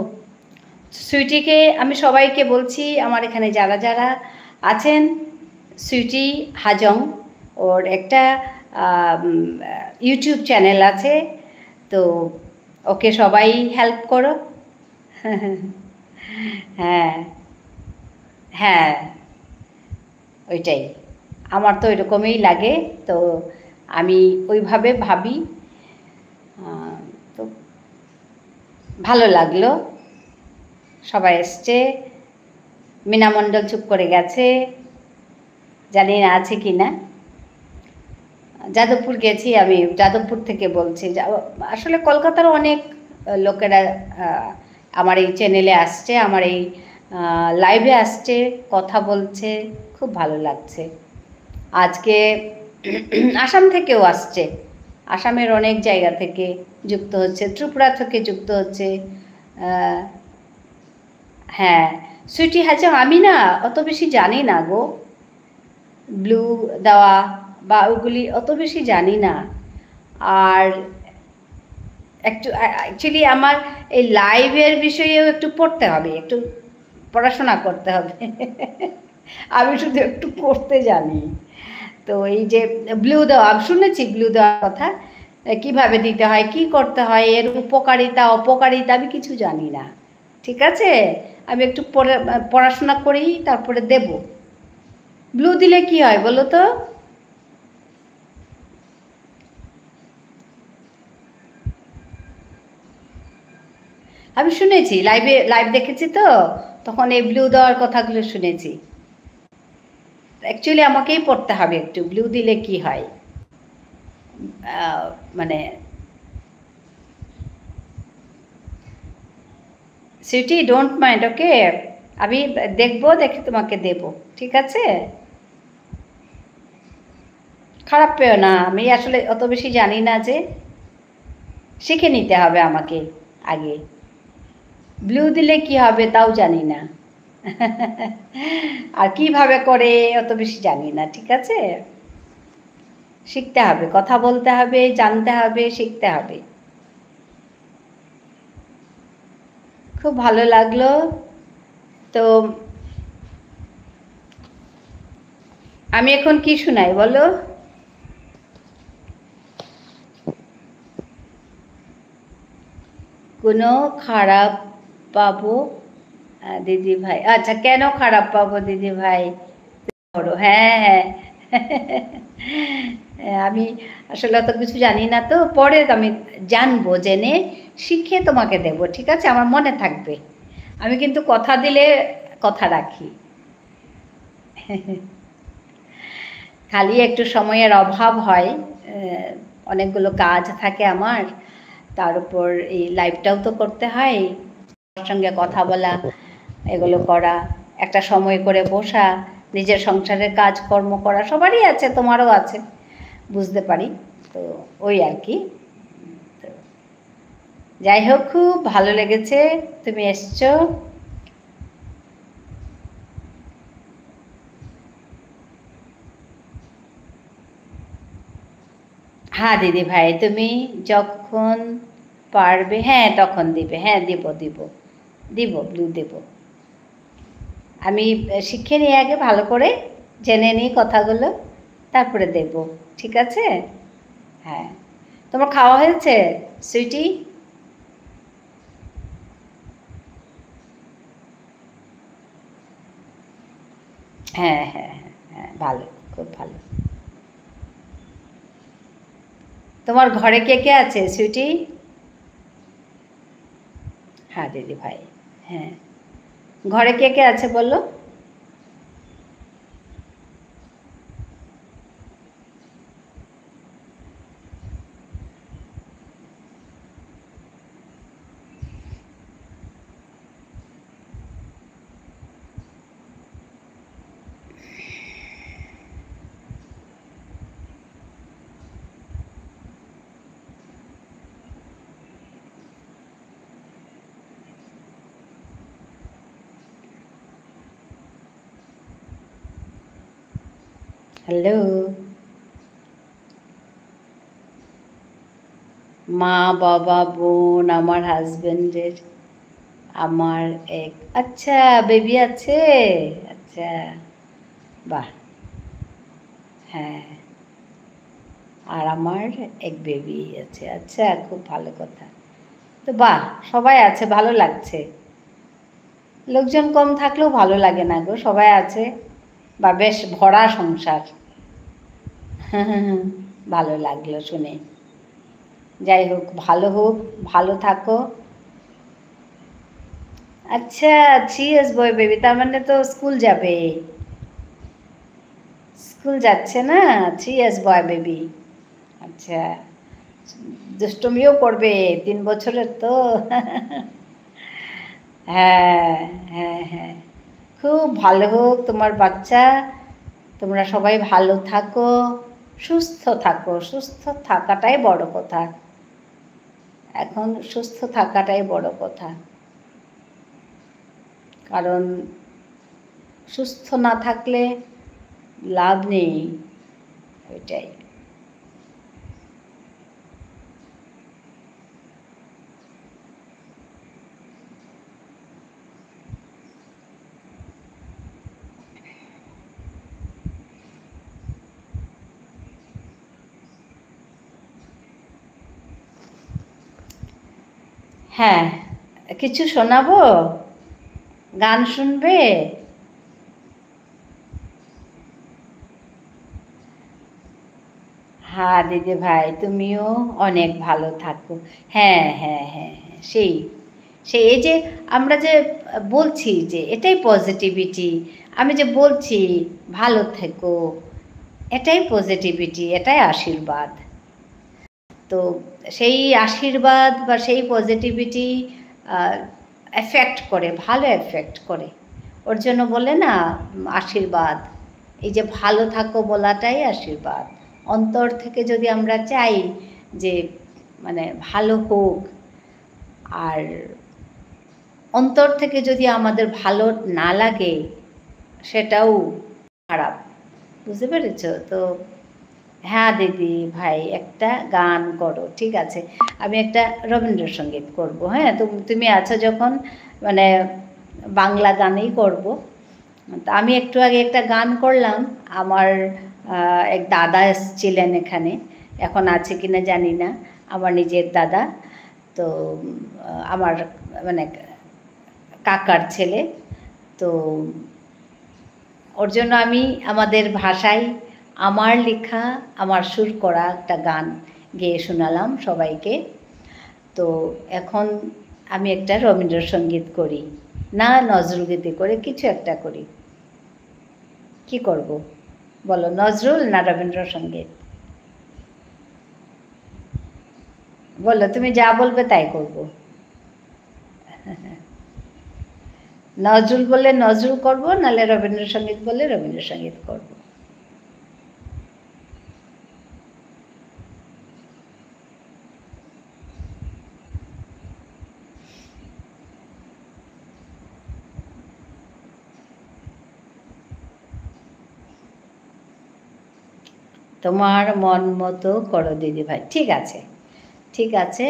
সুইটিকে আমি সবাইকে বলছি, আমার এখানে যারা যারা আছেন, সুইটি হাজং, ওর একটা ইউটিউব চ্যানেল আছে, তো ওকে সবাই হেল্প করো। হ্যাঁ হ্যাঁ, ওইটাই আমার তো এরকমই লাগে, তো আমি ওইভাবে ভাবি। তো ভালো লাগলো, সবাই এসছে। মীনা মণ্ডল চুপ করে গেছে, জানি না আছে কি না। যাদবপুর গেছি আমি, যাদবপুর থেকে বলছি। আসলে কলকাতার অনেক লোকেরা আমার এই চ্যানেলে আসছে, আমার এই লাইভে আসছে, কথা বলছে, খুব ভালো লাগছে। আজকে আসাম থেকেও আসছে, আসামের অনেক জায়গা থেকে যুক্ত হচ্ছে, ত্রিপুরা থেকে যুক্ত হচ্ছে। হ্যাঁ সুইটি হাজং, আমি না অত বেশি জানি না গো, ব্লু দেওয়া বা ওগুলি অত বেশি জানি না। আর একটু অ্যাকচুয়ালি আমার এই লাইভের বিষয়েও একটু পড়তে হবে, একটু পড়াশোনা করতে হবে। আমি শুধু একটু করতে জানি। তো এই যে ব্লু দেওয়া, শুনেছি ব্লু দেওয়ার কথা, কিভাবে দিতে হয়, কি করতে হয়, এর উপকারিতা অপকারিতা আমি কিছু জানি না। ঠিক আছে, আমি একটু পড়াশোনা করি, তারপরে দেব। ব্লু দিলে কি হয় বলো তো? আমি শুনেছি, লাইভ দেখেছি, তো তখন এই ব্লু দেওয়ার কথাগুলো শুনেছি। অ্যাকচুয়ালি আমাকেই পড়তে হবে একটু, ব্লু দিলে কি হয়, মানে সুইটি ডোন্ট মাইন্ড, ওকে, আমি দেখবো, দেখে তোমাকে দেব, ঠিক আছে? খারাপ পেও না, আমি আসলে অত বেশি জানি না, যে শিখে নিতে হবে আমাকে আগে। ব্লু দিলে কি হবে তাও জানি না, আর কিভাবে করে অত বেশি জানি না, ঠিক আছে? শিখতে হবে, কথা বলতে হবে, জানতে হবে, শিখতে হবে। খুব ভালো লাগলো। তো আমি এখন কি শোনাই বলো? কোনো খারাপ পাবো, দিদি ভাই, আচ্ছা কেন খারাপ পাবো দিদি ভাই? বড়, হ্যাঁ হ্যাঁ। আমি আসলে অত কিছু জানি না, তো পরে আমি জানবো, জেনে শিখে তোমাকে দেব, ঠিক আছে? আমার মনে থাকবে। আমি কিন্তু কথা দিলে কথা রাখি। খালি একটু সময়ের অভাব হয়, অনেকগুলো কাজ থাকে আমার, তার উপর এই লাইভটাও তো করতে হয়, সঙ্গে কথা বলা, এগুলো করা, একটা সময় করে বসা, নিজের সংসারের কাজকর্ম করা, সবারই আছে, তোমারও আছে, বুঝতে পারি। তো ওই আর কি। যাই হোক, খুব ভালো লেগেছে তুমি এসছো। হ্যাঁ দিদি ভাই, তুমি যখন পারবে, হ্যাঁ তখন দিবে, হ্যাঁ দিব দিব দিব ব্লু দেব। আমি শিখে নিই আগে ভালো করে, জেনে নিই কথাগুলো, তারপরে দেব, ঠিক আছে? হ্যাঁ, তোমার খাওয়া হয়েছে সুইটি? হ্যাঁ হ্যাঁ হ্যাঁ হ্যাঁ, ভালো, খুব ভালো। তোমার ঘরে কে কে আছে সুইটি? হ্যাঁ দিদি ভাই, হ্যাঁ, ঘরে কে কে আছে বলো? হ্যালো। মা, বাবা, বোন, আমার হাজবেন্ডের, আমার এক, আচ্ছা বেবি আছে, আচ্ছা, বাহ, হ্যাঁ, আর আমার এক বেবি আছে, আচ্ছা খুব ভালো কথা। তো বাহ, সবাই আছে, ভালো লাগছে। লোকজন কম থাকলেও ভালো লাগে না গো, সবাই আছে, বা বেশ ভরা সংসার। ভালো লাগলো শুনে। যাই হোক, ভালো হোক, ভালো থাকো। আচ্ছা, 3 years বয় বেবি, তার মানে তো স্কুল যাবে, স্কুল যাচ্ছে না, 3 years বয় বেবি। আচ্ছা, দুষ্টমিও করবে, 3 বছরের তো। হ্যাঁ হ্যাঁ হ্যাঁ, খুব ভালো হোক তোমার বাচ্চা, তোমরা সবাই ভালো থাকো, সুস্থ থাকো, সুস্থ থাকাটাই বড় কথা, এখন সুস্থ থাকাটাই বড় কথা, কারণ সুস্থ না থাকলে লাভ নেই, ওইটাই। হ্যাঁ, কিছু শোনাবো, গান শুনবে? হ্যাঁ দিদি ভাই, তুমিও অনেক ভালো থাকো। হ্যাঁ হ্যাঁ হ্যাঁ হ্যাঁ, সেই সেই এই যে আমরা যে বলছি যে এটাই পজিটিভিটি, আমি যে বলছি ভালো থেকো, এটাই পজিটিভিটি, এটাই আশীর্বাদ। তো সেই আশীর্বাদ বা সেই পজিটিভিটি এফেক্ট করে, ভালো এফেক্ট করে, ওর জন্য বলে না আশীর্বাদ, এই যে ভালো থাকো বলাটাই আশীর্বাদ। অন্তর থেকে যদি আমরা চাই যে মানে ভালো হোক, আর অন্তর থেকে যদি আমাদের ভালো না লাগে, সেটাও খারাপ, বুঝতে পেরেছ তো? হ্যাঁ দিদি ভাই, একটা গান করো, ঠিক আছে? আমি একটা রবীন্দ্রসঙ্গীত করব, হ্যাঁ, তুমি আছো যখন, মানে বাংলা গানেই করব। তো আমি একটু আগে একটা গান করলাম, আমার এক দাদা এসেছিলেন এখানে, এখন আছে কিনা জানি না, আমার নিজের দাদা। তো আমার মানে কাকার ছেলে। তো ওর জন্য আমি আমাদের ভাষায় আমার লেখা আমার সুর করা একটা গান গেয়ে শোনালাম সবাইকে। তো এখন আমি একটা রবীন্দ্রসঙ্গীত করি, না নজরুলগীতি করে কিছু একটা করি। কি করব বলো, নজরুল না রবীন্দ্রসঙ্গীত? বলো, তুমি যা বলবে তাই করব। নজরুল বললে নজরুল করব, নাহলে রবীন্দ্রসঙ্গীত বললে রবীন্দ্রসঙ্গীত করব। তোমার মন মতো করো দিদি ভাই। ঠিক আছে, ঠিক আছে।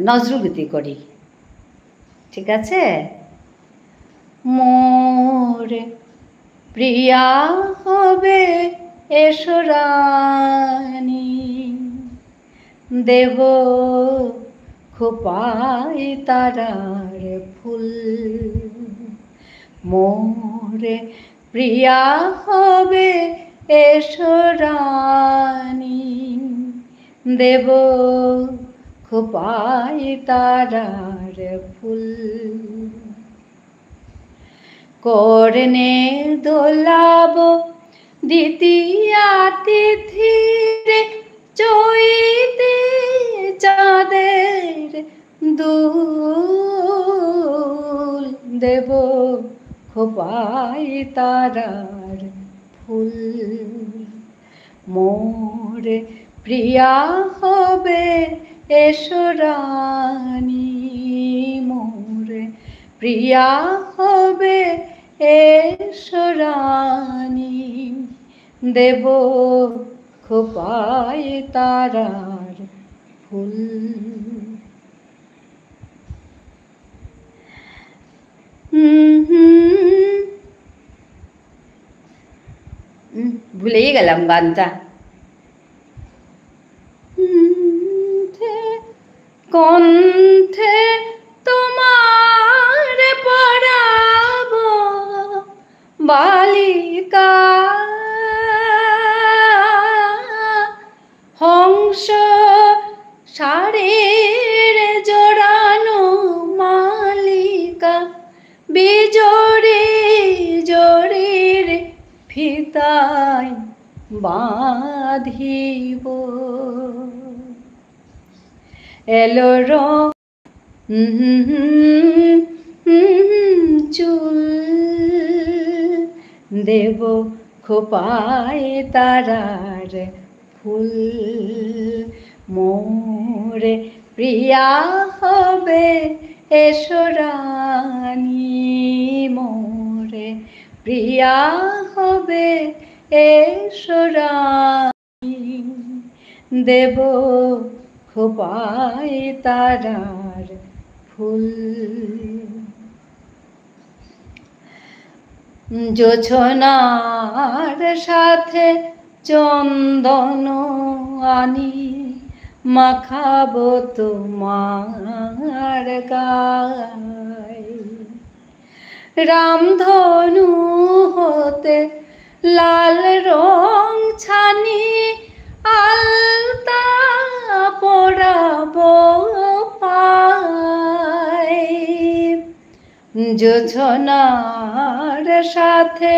নজরুলগীতি করি, ঠিক আছে। মোর প্রিয়া হবে এসো রানী, দেব খোপায় তারার ফুল। মোর প্রিয়া হবে এসো রানী, দেব খোপায় তারার ফুল। করনে দোলাব দ্বিতীয়া তিথিরে, চৈতে চাঁদের দুল। দেব খোপায় তারার ফুল। মোর প্রিয়া হবে এসো রানী, মোর প্রিয়া হবে এসো রানী, দেব খোপায় তারার ফুল। ভুলেই গেলাম গানটা। কণ্ঠে তোমার পড়াব বালিকা, হংস শাড়ির জড়ানো মালিকা, বিজড়ি জড়ির ফিতায় বাঁধিব। এলো চুল, দেব খোপায় তারার ফুল। মোর প্রিয়া হবে এসো রানী, মোর প্রিয়া হবে এসো রানী, দেব খোপায় তারার ফুল। জোছনার সাথে চন্দন আনি, মাখাবো তোমার গায়। রামধনু হতে লাল রং ছানি, আলতা পরাবো পায়। জোছনার সাথে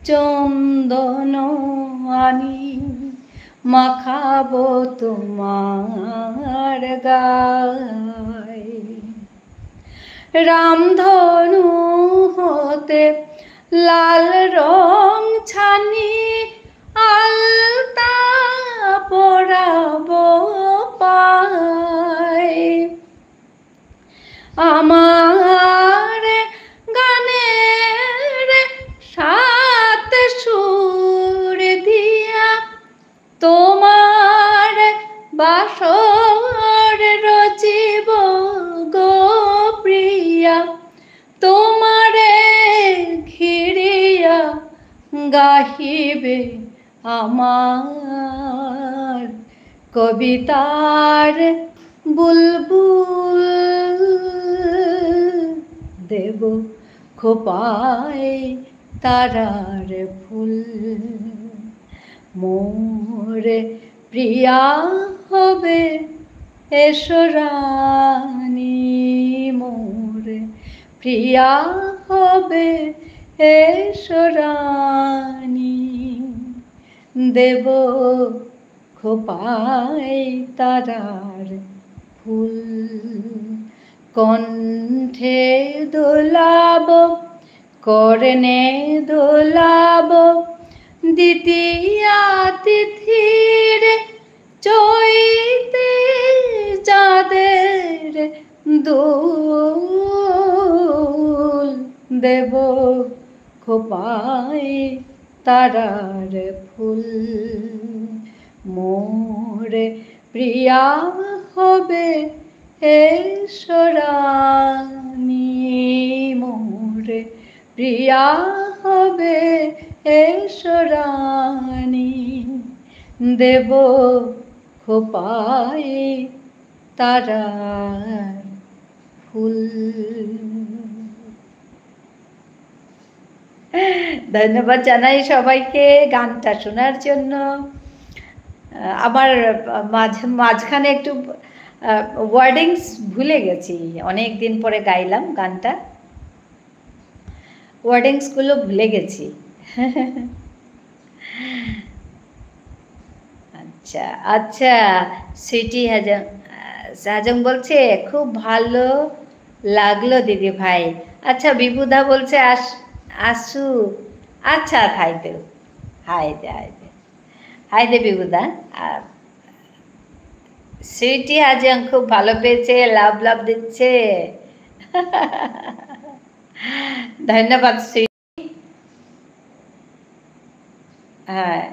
চন্দন আনি, মাখাবো তোমার গায়। রামধনু হতে লাল রং ছানি, আলতা পরাবো পায়। আমার গানের সাত সুর দিয়া তোমার বাসর রচিব গো প্রিয়া, তোমারে ঘিরিয়া গাহিবে আমার কবিতার বুলবুল দেব খোপায় তারার ফুল মোর প্রিয়া হবে এসো রানী মোর প্রিয়া হবে এসো রানী দেব খোপায় তারার ফুল কণ্ঠে দোলাব করনে দোলাব দ্বিতীয়া তিথির চৈতে চাঁদের দোল দেব খোপায় তারার ফুল মোর প্রিয়া হবে এসো রানী মোর প্রিয়া হবে এসো রানী দেব খোপায় তারার ফুল। ধন্যবাদ জানাই সবাইকে গানটা শোনার জন্য। আমার মাঝখানে একটু ওয়ার্ডিংস ভুলে গেছি, অনেক দিন পরে গাইলাম গানটা, ওয়ার্ডিংসগুলো ভুলে গেছি। আচ্ছা আচ্ছা, সুইটি হাজং বলছে খুব ভালো লাগলো দিদি ভাই। আচ্ছা বিভুদা বলছে আসু। আচ্ছা হাইদে হাইদে হাইদে হাইদে বিভুদা। সুইটি হাজং খুব ভালো পেয়েছে, লাভ লাভ দিচ্ছে। ধন্যবাদ সুইটি। হ্যাঁ,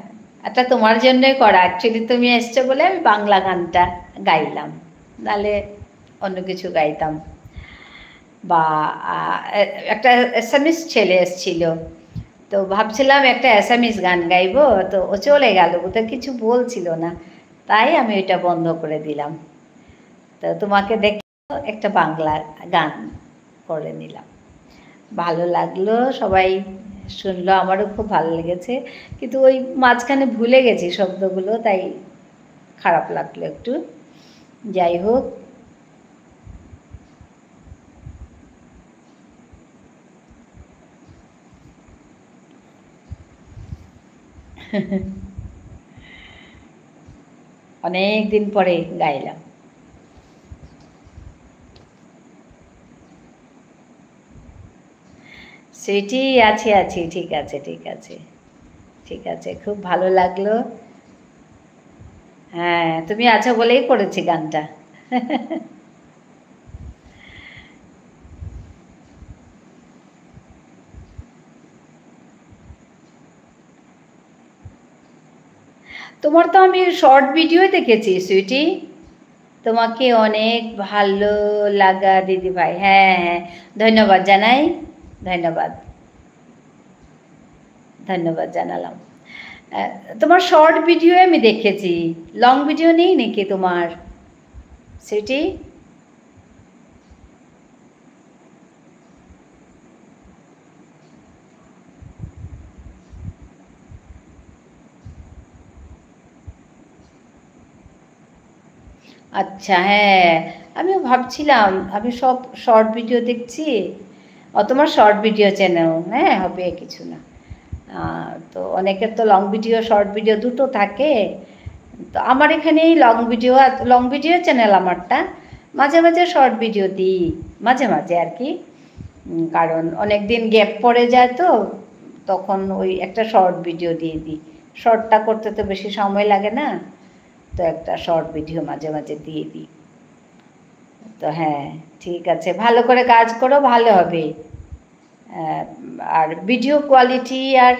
এটা তোমার জন্যই করা, অ্যাকচুয়ালি তুমি এসছো বলে আমি বাংলা গানটা গাইলাম, নাহলে অন্য কিছু গাইতাম। বা একটা অ্যাসামিস ছেলে এসেছিল, তো ভাবছিলাম একটা অ্যাসামিস গান গাইবো, তো ও চলে গেল, ওটা কিছু বলছিল না, তাই আমি ওইটা বন্ধ করে দিলাম। তো তোমাকে দেখে একটা বাংলা গান করে নিলাম। ভালো লাগলো, সবাই শুনলো, আমারও খুব ভালো লেগেছে, কিন্তু ওই মাঝখানে ভুলে গেছি শব্দগুলো, তাই খারাপ লাগলো একটু। যাই হোক, অনেক দিন পরে গাইলাম। সেটি আছি আছি, ঠিক আছে ঠিক আছে ঠিক আছে, খুব ভালো লাগলো। হ্যাঁ, তুমি আছো বলেই করেছি গানটা। তোমার তো আমি শর্ট ভিডিও দেখেছি সুইটি, তোমাকে অনেক ভালো লাগা দিদি ভাই। হ্যাঁ হ্যাঁ, ধন্যবাদ জানাই, ধন্যবাদ ধন্যবাদ জানালাম। তোমার শর্ট ভিডিও আমি দেখেছি, লং ভিডিও নেই নাকি তোমার সুইটি? আচ্ছা, হ্যাঁ আমিও ভাবছিলাম, আমি সব শর্ট ভিডিও দেখছি। তোমার শর্ট ভিডিও চ্যানেল, হ্যাঁ হবে, কিছু না। তো অনেকের তো লং ভিডিও শর্ট ভিডিও দুটো থাকে, তো আমার এখানেই লং ভিডিও চ্যানেল আমারটা, মাঝে মাঝে শর্ট ভিডিও দিই, মাঝে মাঝে আর কি, কারণ অনেক দিন গ্যাপ পড়ে যায়, তো তখন ওই একটা শর্ট ভিডিও দিয়ে দিই। শর্টটা করতে তো বেশি সময় লাগে না, তো একটা শর্ট ভিডিও মাঝে মাঝে দিয়ে দিই। তো হ্যাঁ ঠিক আছে, ভালো করে কাজ করো, ভালো হবে। আর ভিডিও কোয়ালিটি আর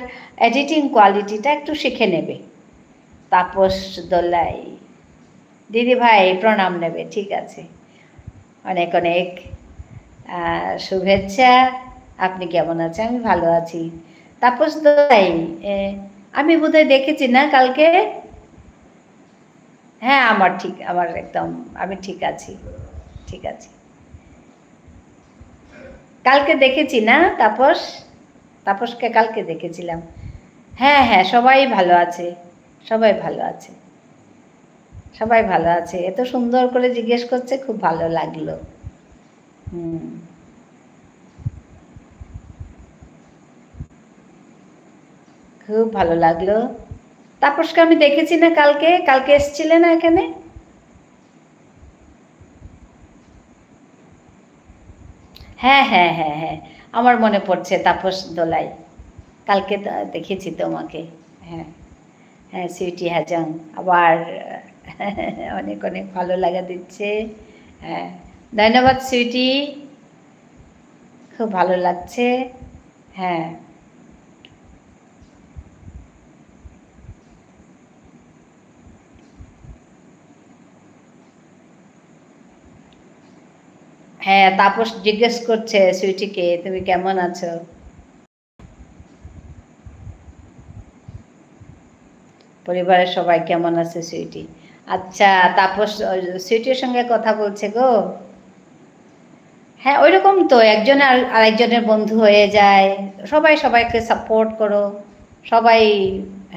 এডিটিং কোয়ালিটিটা একটু শিখে নেবে। তাপস দোলাই দিদি ভাই প্রণাম নেবে, ঠিক আছে, অনেক অনেক শুভেচ্ছা। আপনি কেমন আছেন? আমি ভালো আছি। তাপস দাই, আমি বোধহয় দেখেছি না কালকে? হ্যাঁ, আমার একদম, আমি ঠিক আছি, ঠিক আছে। কালকে দেখেছি না তাপস? তাপসকে কালকে দেখেছিলাম। হ্যাঁ হ্যাঁ, সবাই ভালো আছে, সবাই ভালো আছে, সবাই ভালো আছে। এত সুন্দর করে জিজ্ঞেস করছে, খুব ভালো লাগলো। খুব ভালো লাগলো। তাপসকে আমি দেখেছি না কালকে? কালকে এসছিলে না এখানে? হ্যাঁ হ্যাঁ হ্যাঁ হ্যাঁ, আমার মনে পড়ছে, তাপস দোলাই। কালকে দেখেছি তোমাকে। হ্যাঁ হ্যাঁ, সুইটি হাজং আবার অনেক অনেক ভালো লাগা দিচ্ছে। হ্যাঁ, ধন্যবাদ সুইটি, খুব ভালো লাগছে। হ্যাঁ হ্যাঁ, তাপস জিজ্ঞেস করছে সুইটিকে, তুমি কেমন আছো? পরিবারের সবাই কেমন আছে সুইটি? আচ্ছা, তাপস সুইটির সঙ্গে কথা বলছে গো। হ্যাঁ, ওইরকম তো, একজন আরেকজনের বন্ধু হয়ে যায়। সবাই সবাইকে সাপোর্ট করো, সবাই।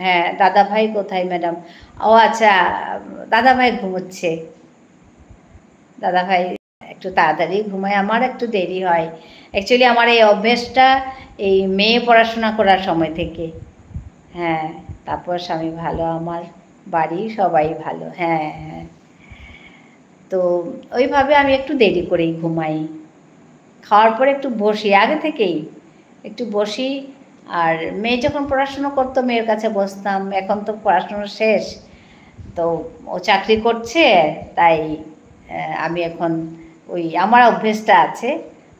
হ্যাঁ, দাদা ভাই কোথায় ম্যাডাম? ও আচ্ছা, দাদা ভাই ঘুমোচ্ছে। দাদা ভাই একটু তাড়াতাড়ি ঘুমায়, আমার একটু দেরি হয়। অ্যাকচুয়ালি আমার এই অভ্যেসটা এই মেয়ে পড়াশোনা করার সময় থেকে। হ্যাঁ, তারপর স্বামী ভালো, আমার বাড়ি সবাই ভালো। হ্যাঁ হ্যাঁ, তো ওইভাবে আমি একটু দেরি করেই ঘুমাই। খাওয়ার পরে একটু বসি, আগে থেকেই একটু বসি। আর মেয়ে যখন পড়াশুনো করতো, মেয়ের কাছে বসতাম। এখন তো পড়াশুনো শেষ, তো ও চাকরি করছে, তাই আমি এখন ওই আমার অভ্যেসটা আছে,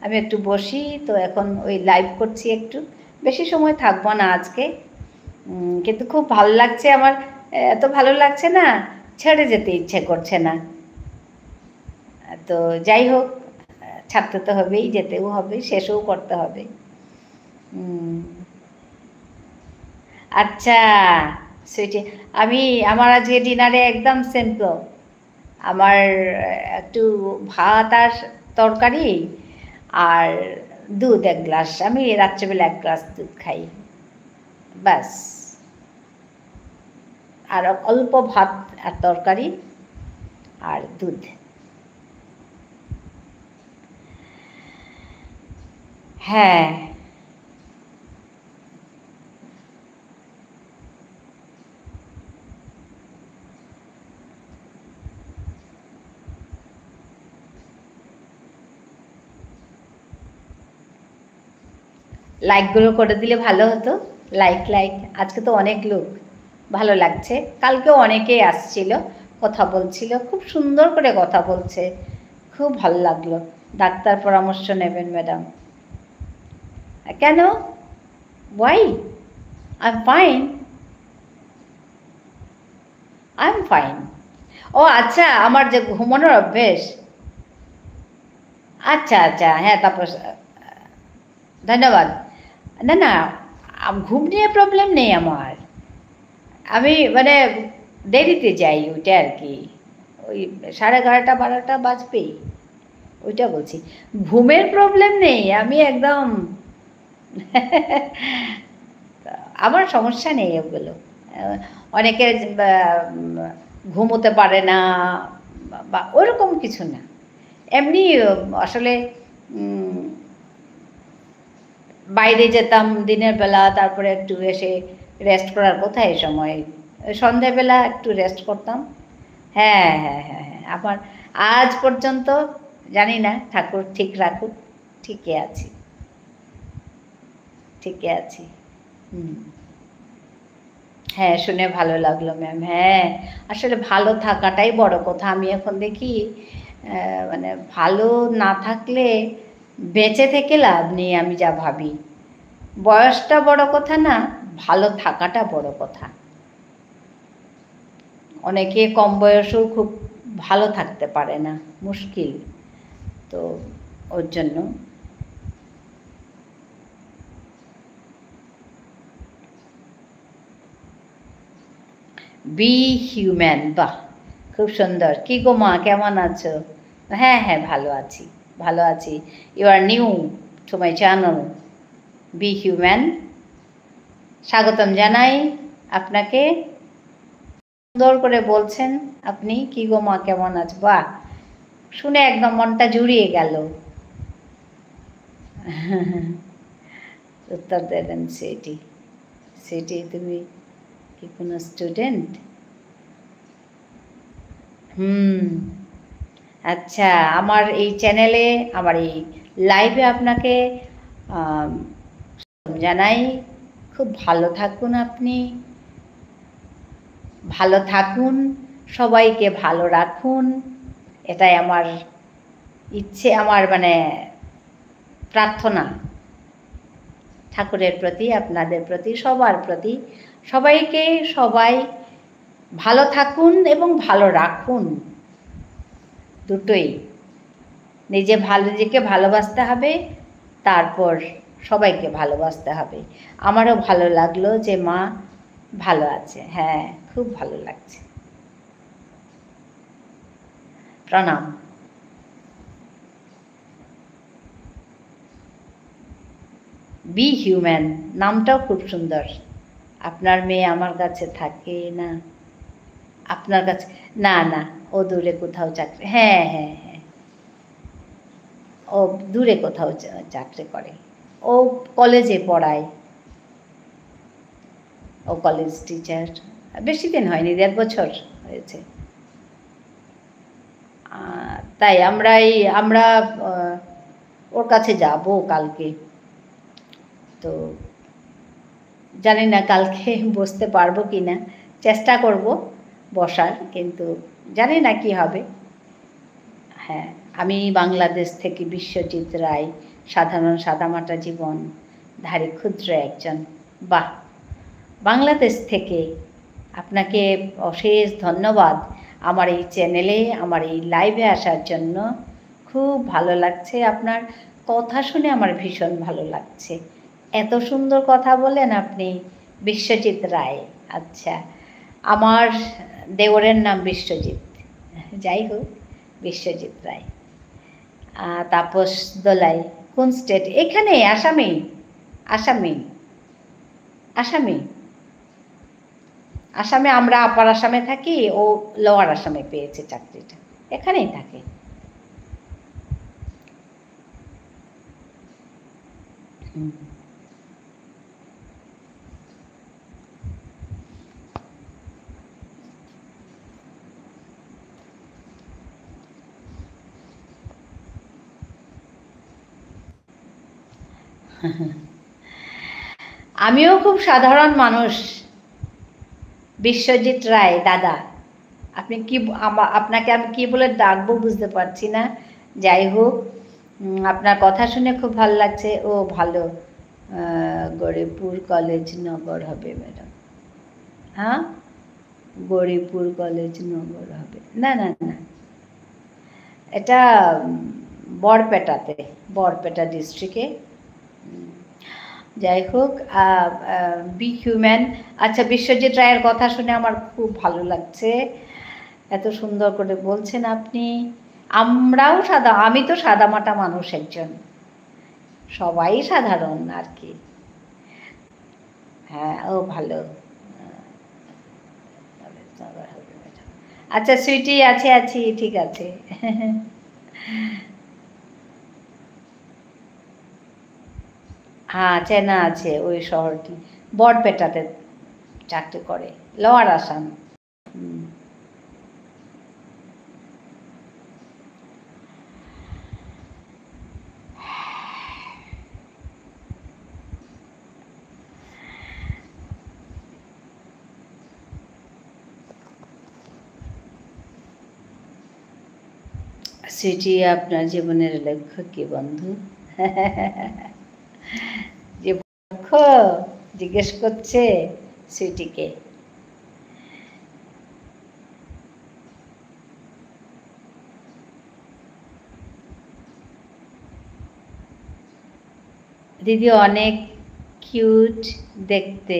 আমি একটু বসি। তো এখন ওই লাইভ করছি, একটু বেশি সময় থাকবো না আজকে, কিন্তু খুব ভালো লাগছে আমার। এত ভালো লাগছে না, ছেড়ে যেতে ইচ্ছে করছে না। তো যাই হোক, ছাড়তে তো হবেই, যেতেও হবে, শেষও করতে হবে। আচ্ছা সুইটি, আমার আজকে ডিনারে একদম সিম্পল। আমার একটু ভাত আর তরকারি আর দুধ 1 গ্লাস। আমি রাত্রেবেলা 1 গ্লাস দুধ খাই, ব্যাস। আর অল্প ভাত আর তরকারি আর দুধ। হ্যাঁ, লাইকগুলো করে দিলে ভালো হতো। লাইক লাইক, আজকে তো অনেক লোক, ভালো লাগছে। কালকেও অনেকেই আসছিল, কথা বলছিল, খুব সুন্দর করে কথা বলছে, খুব ভালো লাগলো। ডাক্তার পরামর্শ নেবেন ম্যাডাম? কেন? Why? I am fine, I am fine. ও আচ্ছা, আমার যে ঘুমানোর অভ্যেস। আচ্ছা আচ্ছা, হ্যাঁ, তারপর ধন্যবাদ। না না, ঘুম নিয়ে প্রবলেম নেই আমার। আমি মানে দেরিতে যাই, ওইটা আর কি। ওই 11:30 12টা বাজবেই, ওইটা বলছি। ঘুমের প্রবলেম নেই, আমি একদম আমার সমস্যা নেই ওগুলো। অনেকে ঘুমোতে পারে না বা ওরকম কিছু না, এমনি আসলে বাইরে যেতাম দিনের বেলা, তারপরে একটু এসে রেস্ট করার কোথায় এই সময়, সন্ধ্যাবেলা একটু রেস্ট করতাম। হ্যাঁ হ্যাঁ হ্যাঁ হ্যাঁ, আমার আজ পর্যন্ত, জানি না, ঠাকুর ঠিক রাখুক, ঠিকই আছি, ঠিকই আছি। হুম, হ্যাঁ, শুনে ভালো লাগলো ম্যাম। হ্যাঁ, আসলে ভালো থাকাটাই বড় কথা। আমি এখন দেখি মানে ভালো না থাকলে বেঁচে থেকে লাভ নেই, আমি যা ভাবি। বয়সটা বড় কথা না, ভালো থাকাটা বড় কথা। অনেকে কম বয়সেও খুব ভালো থাকতে পারে না, মুশকিল। তো ওর জন্য বি হিউম্যান, বাহ খুব সুন্দর। কি গো মা কেমন আছো? হ্যাঁ হ্যাঁ ভালো আছি, ভালো আছি। You are new to my channel Be Human, স্বাগতম জানাই আপনাকে। সুন্দর করে বলছেন আপনি, কি গো মা কেমন আছো, বাহ শুনে একদম মনটা জুড়িয়ে গেল। উত্তর দেবেন সেটি, সেটি তুমি কি কোনো স্টুডেন্ট? আচ্ছা, আমার এই চ্যানেলে, আমার এই লাইভে আপনাকে জানাই। খুব ভালো থাকুন আপনি, ভালো থাকুন, সবাইকে ভালো রাখুন, এটাই আমার ইচ্ছে, আমার মানে প্রার্থনা ঠাকুরের প্রতি, আপনাদের প্রতি, সবার প্রতি। সবাইকে সবাই ভালো থাকুন এবং ভালো রাখুন, দুটোই। নিজেকে ভালোবাসতে হবে, তারপর সবাইকে ভালোবাসতে হবে। আমারও ভালো লাগলো যে মা ভালো আছে, হ্যাঁ খুব ভালো লাগছে। প্রণাম। বি হিউম্যান নামটাও খুব সুন্দর। আপনার মেয়ে আমার কাছে থাকে না? আপনার কাছে না, না ও দূরে কোথাও চাকরি, হ্যাঁ হ্যাঁ হ্যাঁ ও দূরে কোথাও চাকরি করে, ও কলেজে পড়ায়, ও কলেজ টিচার। বেশি দিন হয়নি, 1.5 বছর হয়েছে। তাই আমরা ওর কাছে যাব কালকে, তো জানি না কালকে বসতে পারবো কি না, চেষ্টা করব বসার, কিন্তু জানি না কি হবে। হ্যাঁ, আমি বাংলাদেশ থেকে বিশ্বজিৎ রায়, সাধারণ সাদামাটা জীবন ধারী ক্ষুদ্র একজন। বাহ, বাংলাদেশ থেকে আপনাকে অশেষ ধন্যবাদ আমার এই চ্যানেলে, আমার এই লাইভে আসার জন্য। খুব ভালো লাগছে, আপনার কথা শুনে আমার ভীষণ ভালো লাগছে। এত সুন্দর কথা বলেন আপনি। বিশ্বজিৎ রায়, আচ্ছা আমার দেওরের নাম বিশ্বজিৎ, যাই হোক বিশ্বজিৎ রায়। তাপস দোলাই, কোন স্টেট? এখানে আসামে, আসামে, আসামে, আসামে। আমরা আপার আসামে থাকি, ও লোয়ার আসামে পেয়েছে চাকরিটা, এখানেই থাকে। আমিও খুব সাধারণ মানুষ। বিশ্বজিৎ রায় দাদা, আপনি কি, আপনাকে আমি কি বলে ডাকবো বুঝতে পারছি না। যাই হোক, আপনার কথা শুনে খুব ভালো লাগছে। ও ভালো, গৌরীপুর কলেজ নগর হবে ম্যাডাম। হ্যাঁ, গৌরীপুর কলেজ নগর হবে না, না না, এটা বরপেটাতে, বরপেটা ডিস্ট্রিক্টে। যাই হোক, বি হিউম্যান। আচ্ছা, বিশ্বজিৎ রায়ের কথা শুনে আমার খুব ভালো লাগছে, এত সুন্দর করে বলছেন আপনি। আমরাও আমি তো সাদামাটা মানুষ একজন, সবাই সাধারণ আর কি। হ্যাঁ, ও ভালো। আচ্ছা সুইটি, আছে আছি, ঠিক আছে। হ্যাঁ, চেনা আছে ওই শহরটি, বরপেটাতে চাকরি করে, লোয়ার আসাম। সেটি আপনার জীবনের লক্ষ্য কি বন্ধু? যে লক্ষ্য জিজ্ঞেস করছে সুইটিকে। দিদি অনেক কিউট দেখতে,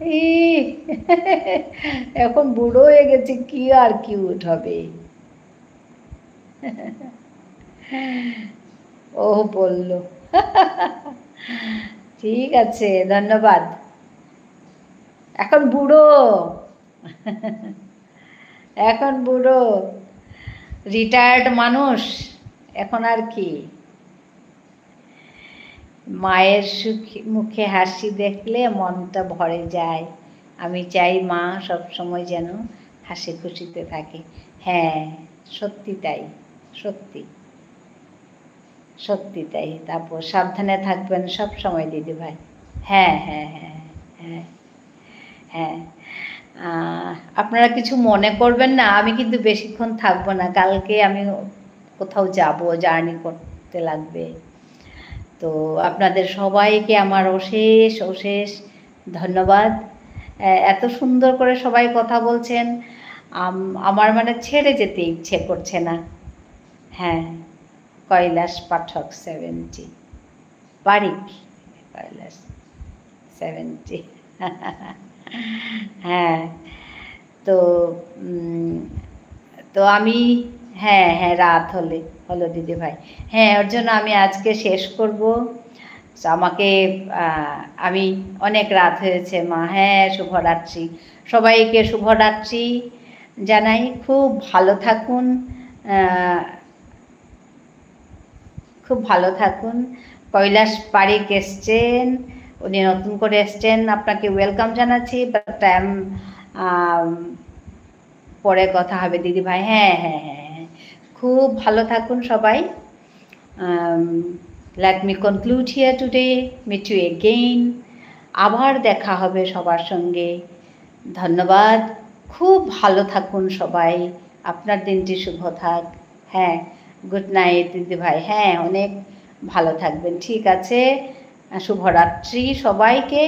এই এখন বুড়ো হয়ে গেছে, কি আর কিউট হবে। ও বলল। ঠিক আছে, ধন্যবাদ। এখন বুড়ো, এখন বুড়ো, রিটায়ার্ড মানুষ, এখন আর কি। মায়ের মুখে হাসি দেখলে মনটা ভরে যায়। আমি চাই মা সব সময় যেন হাসি খুশিতে থাকে। হ্যাঁ, সত্যি তাই, সত্যি সত্যি তাই। তারপর সাবধানে থাকবেন সব সময় দিদিভাই। হ্যাঁ হ্যাঁ হ্যাঁ হ্যাঁ হ্যাঁ। আপনারা কিছু মনে করবেন না, আমি কিন্তু বেশিক্ষণ থাকবো না। কালকে আমি কোথাও যাব, জার্নি করতে লাগবে। তো আপনাদের সবাইকে আমার অশেষ অশেষ ধন্যবাদ। এত সুন্দর করে সবাই কথা বলছেন, আমার মানে ছেড়ে যেতে ইচ্ছে করছে না। হ্যাঁ, কৈলাস পাঠক 70, পারিক কৈলাস 70। হ্যাঁ, তো তো আমি, হ্যাঁ হ্যাঁ, রাত হলো দিদিভাই। হ্যাঁ, ওর জন্য আমি আজকে শেষ করব। আমাকে আমি অনেক রাত হয়েছে মা। হ্যাঁ, শুভরাত্রি, সবাইকে শুভরাত্রি জানাই। খুব ভালো থাকুন, খুব ভালো থাকুন। কৈলাস পারিক এসছেন, উনি নতুন করে এসছেন, আপনাকে ওয়েলকাম জানাচ্ছি। বাট পরে কথা হবে দিদিভাই। হ্যাঁ হ্যাঁ হ্যাঁ, খুব ভালো থাকুন সবাই। Let me conclude here today, meet you again. আবার দেখা হবে সবার সঙ্গে। ধন্যবাদ, খুব ভালো থাকুন সবাই। আপনার দিনটি শুভ থাক। হ্যাঁ, গুড নাইট দিদিভাই। হ্যাঁ, অনেক ভালো থাকবেন। ঠিক আছে, শুভরাত্রি সবাইকে।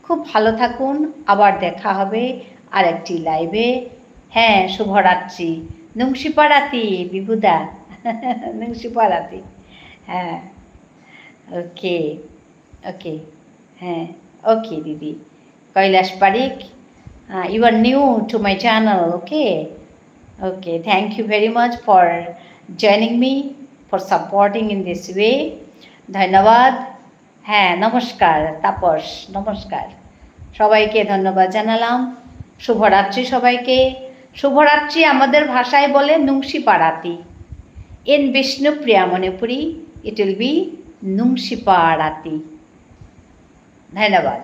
খুব ভালো থাকুন, আবার দেখা হবে আর একটি লাইভে। হ্যাঁ, শুভরাত্রি। নুংশিপাড়াতি বিভুদা, নুংশিপাড়াতি। হ্যাঁ, ওকে ওকে, হ্যাঁ ওকে দিদি। Kailash Parikh, you are new to my channel, okay? Okay, thank you very much for joining me, for supporting in this way. ধন্যবাদ। হ্যাঁ, নমস্কার তাপস, নমস্কার। সবাইকে ধন্যবাদ জানালাম। শুভরাত্রি সবাইকে। শুভরাত্রি আমাদের ভাষায় বলে নুংশিপাড়াতি। In Vishnupriya Manipuri, it will be নুংশিপাড়াতি। ধন্যবাদ।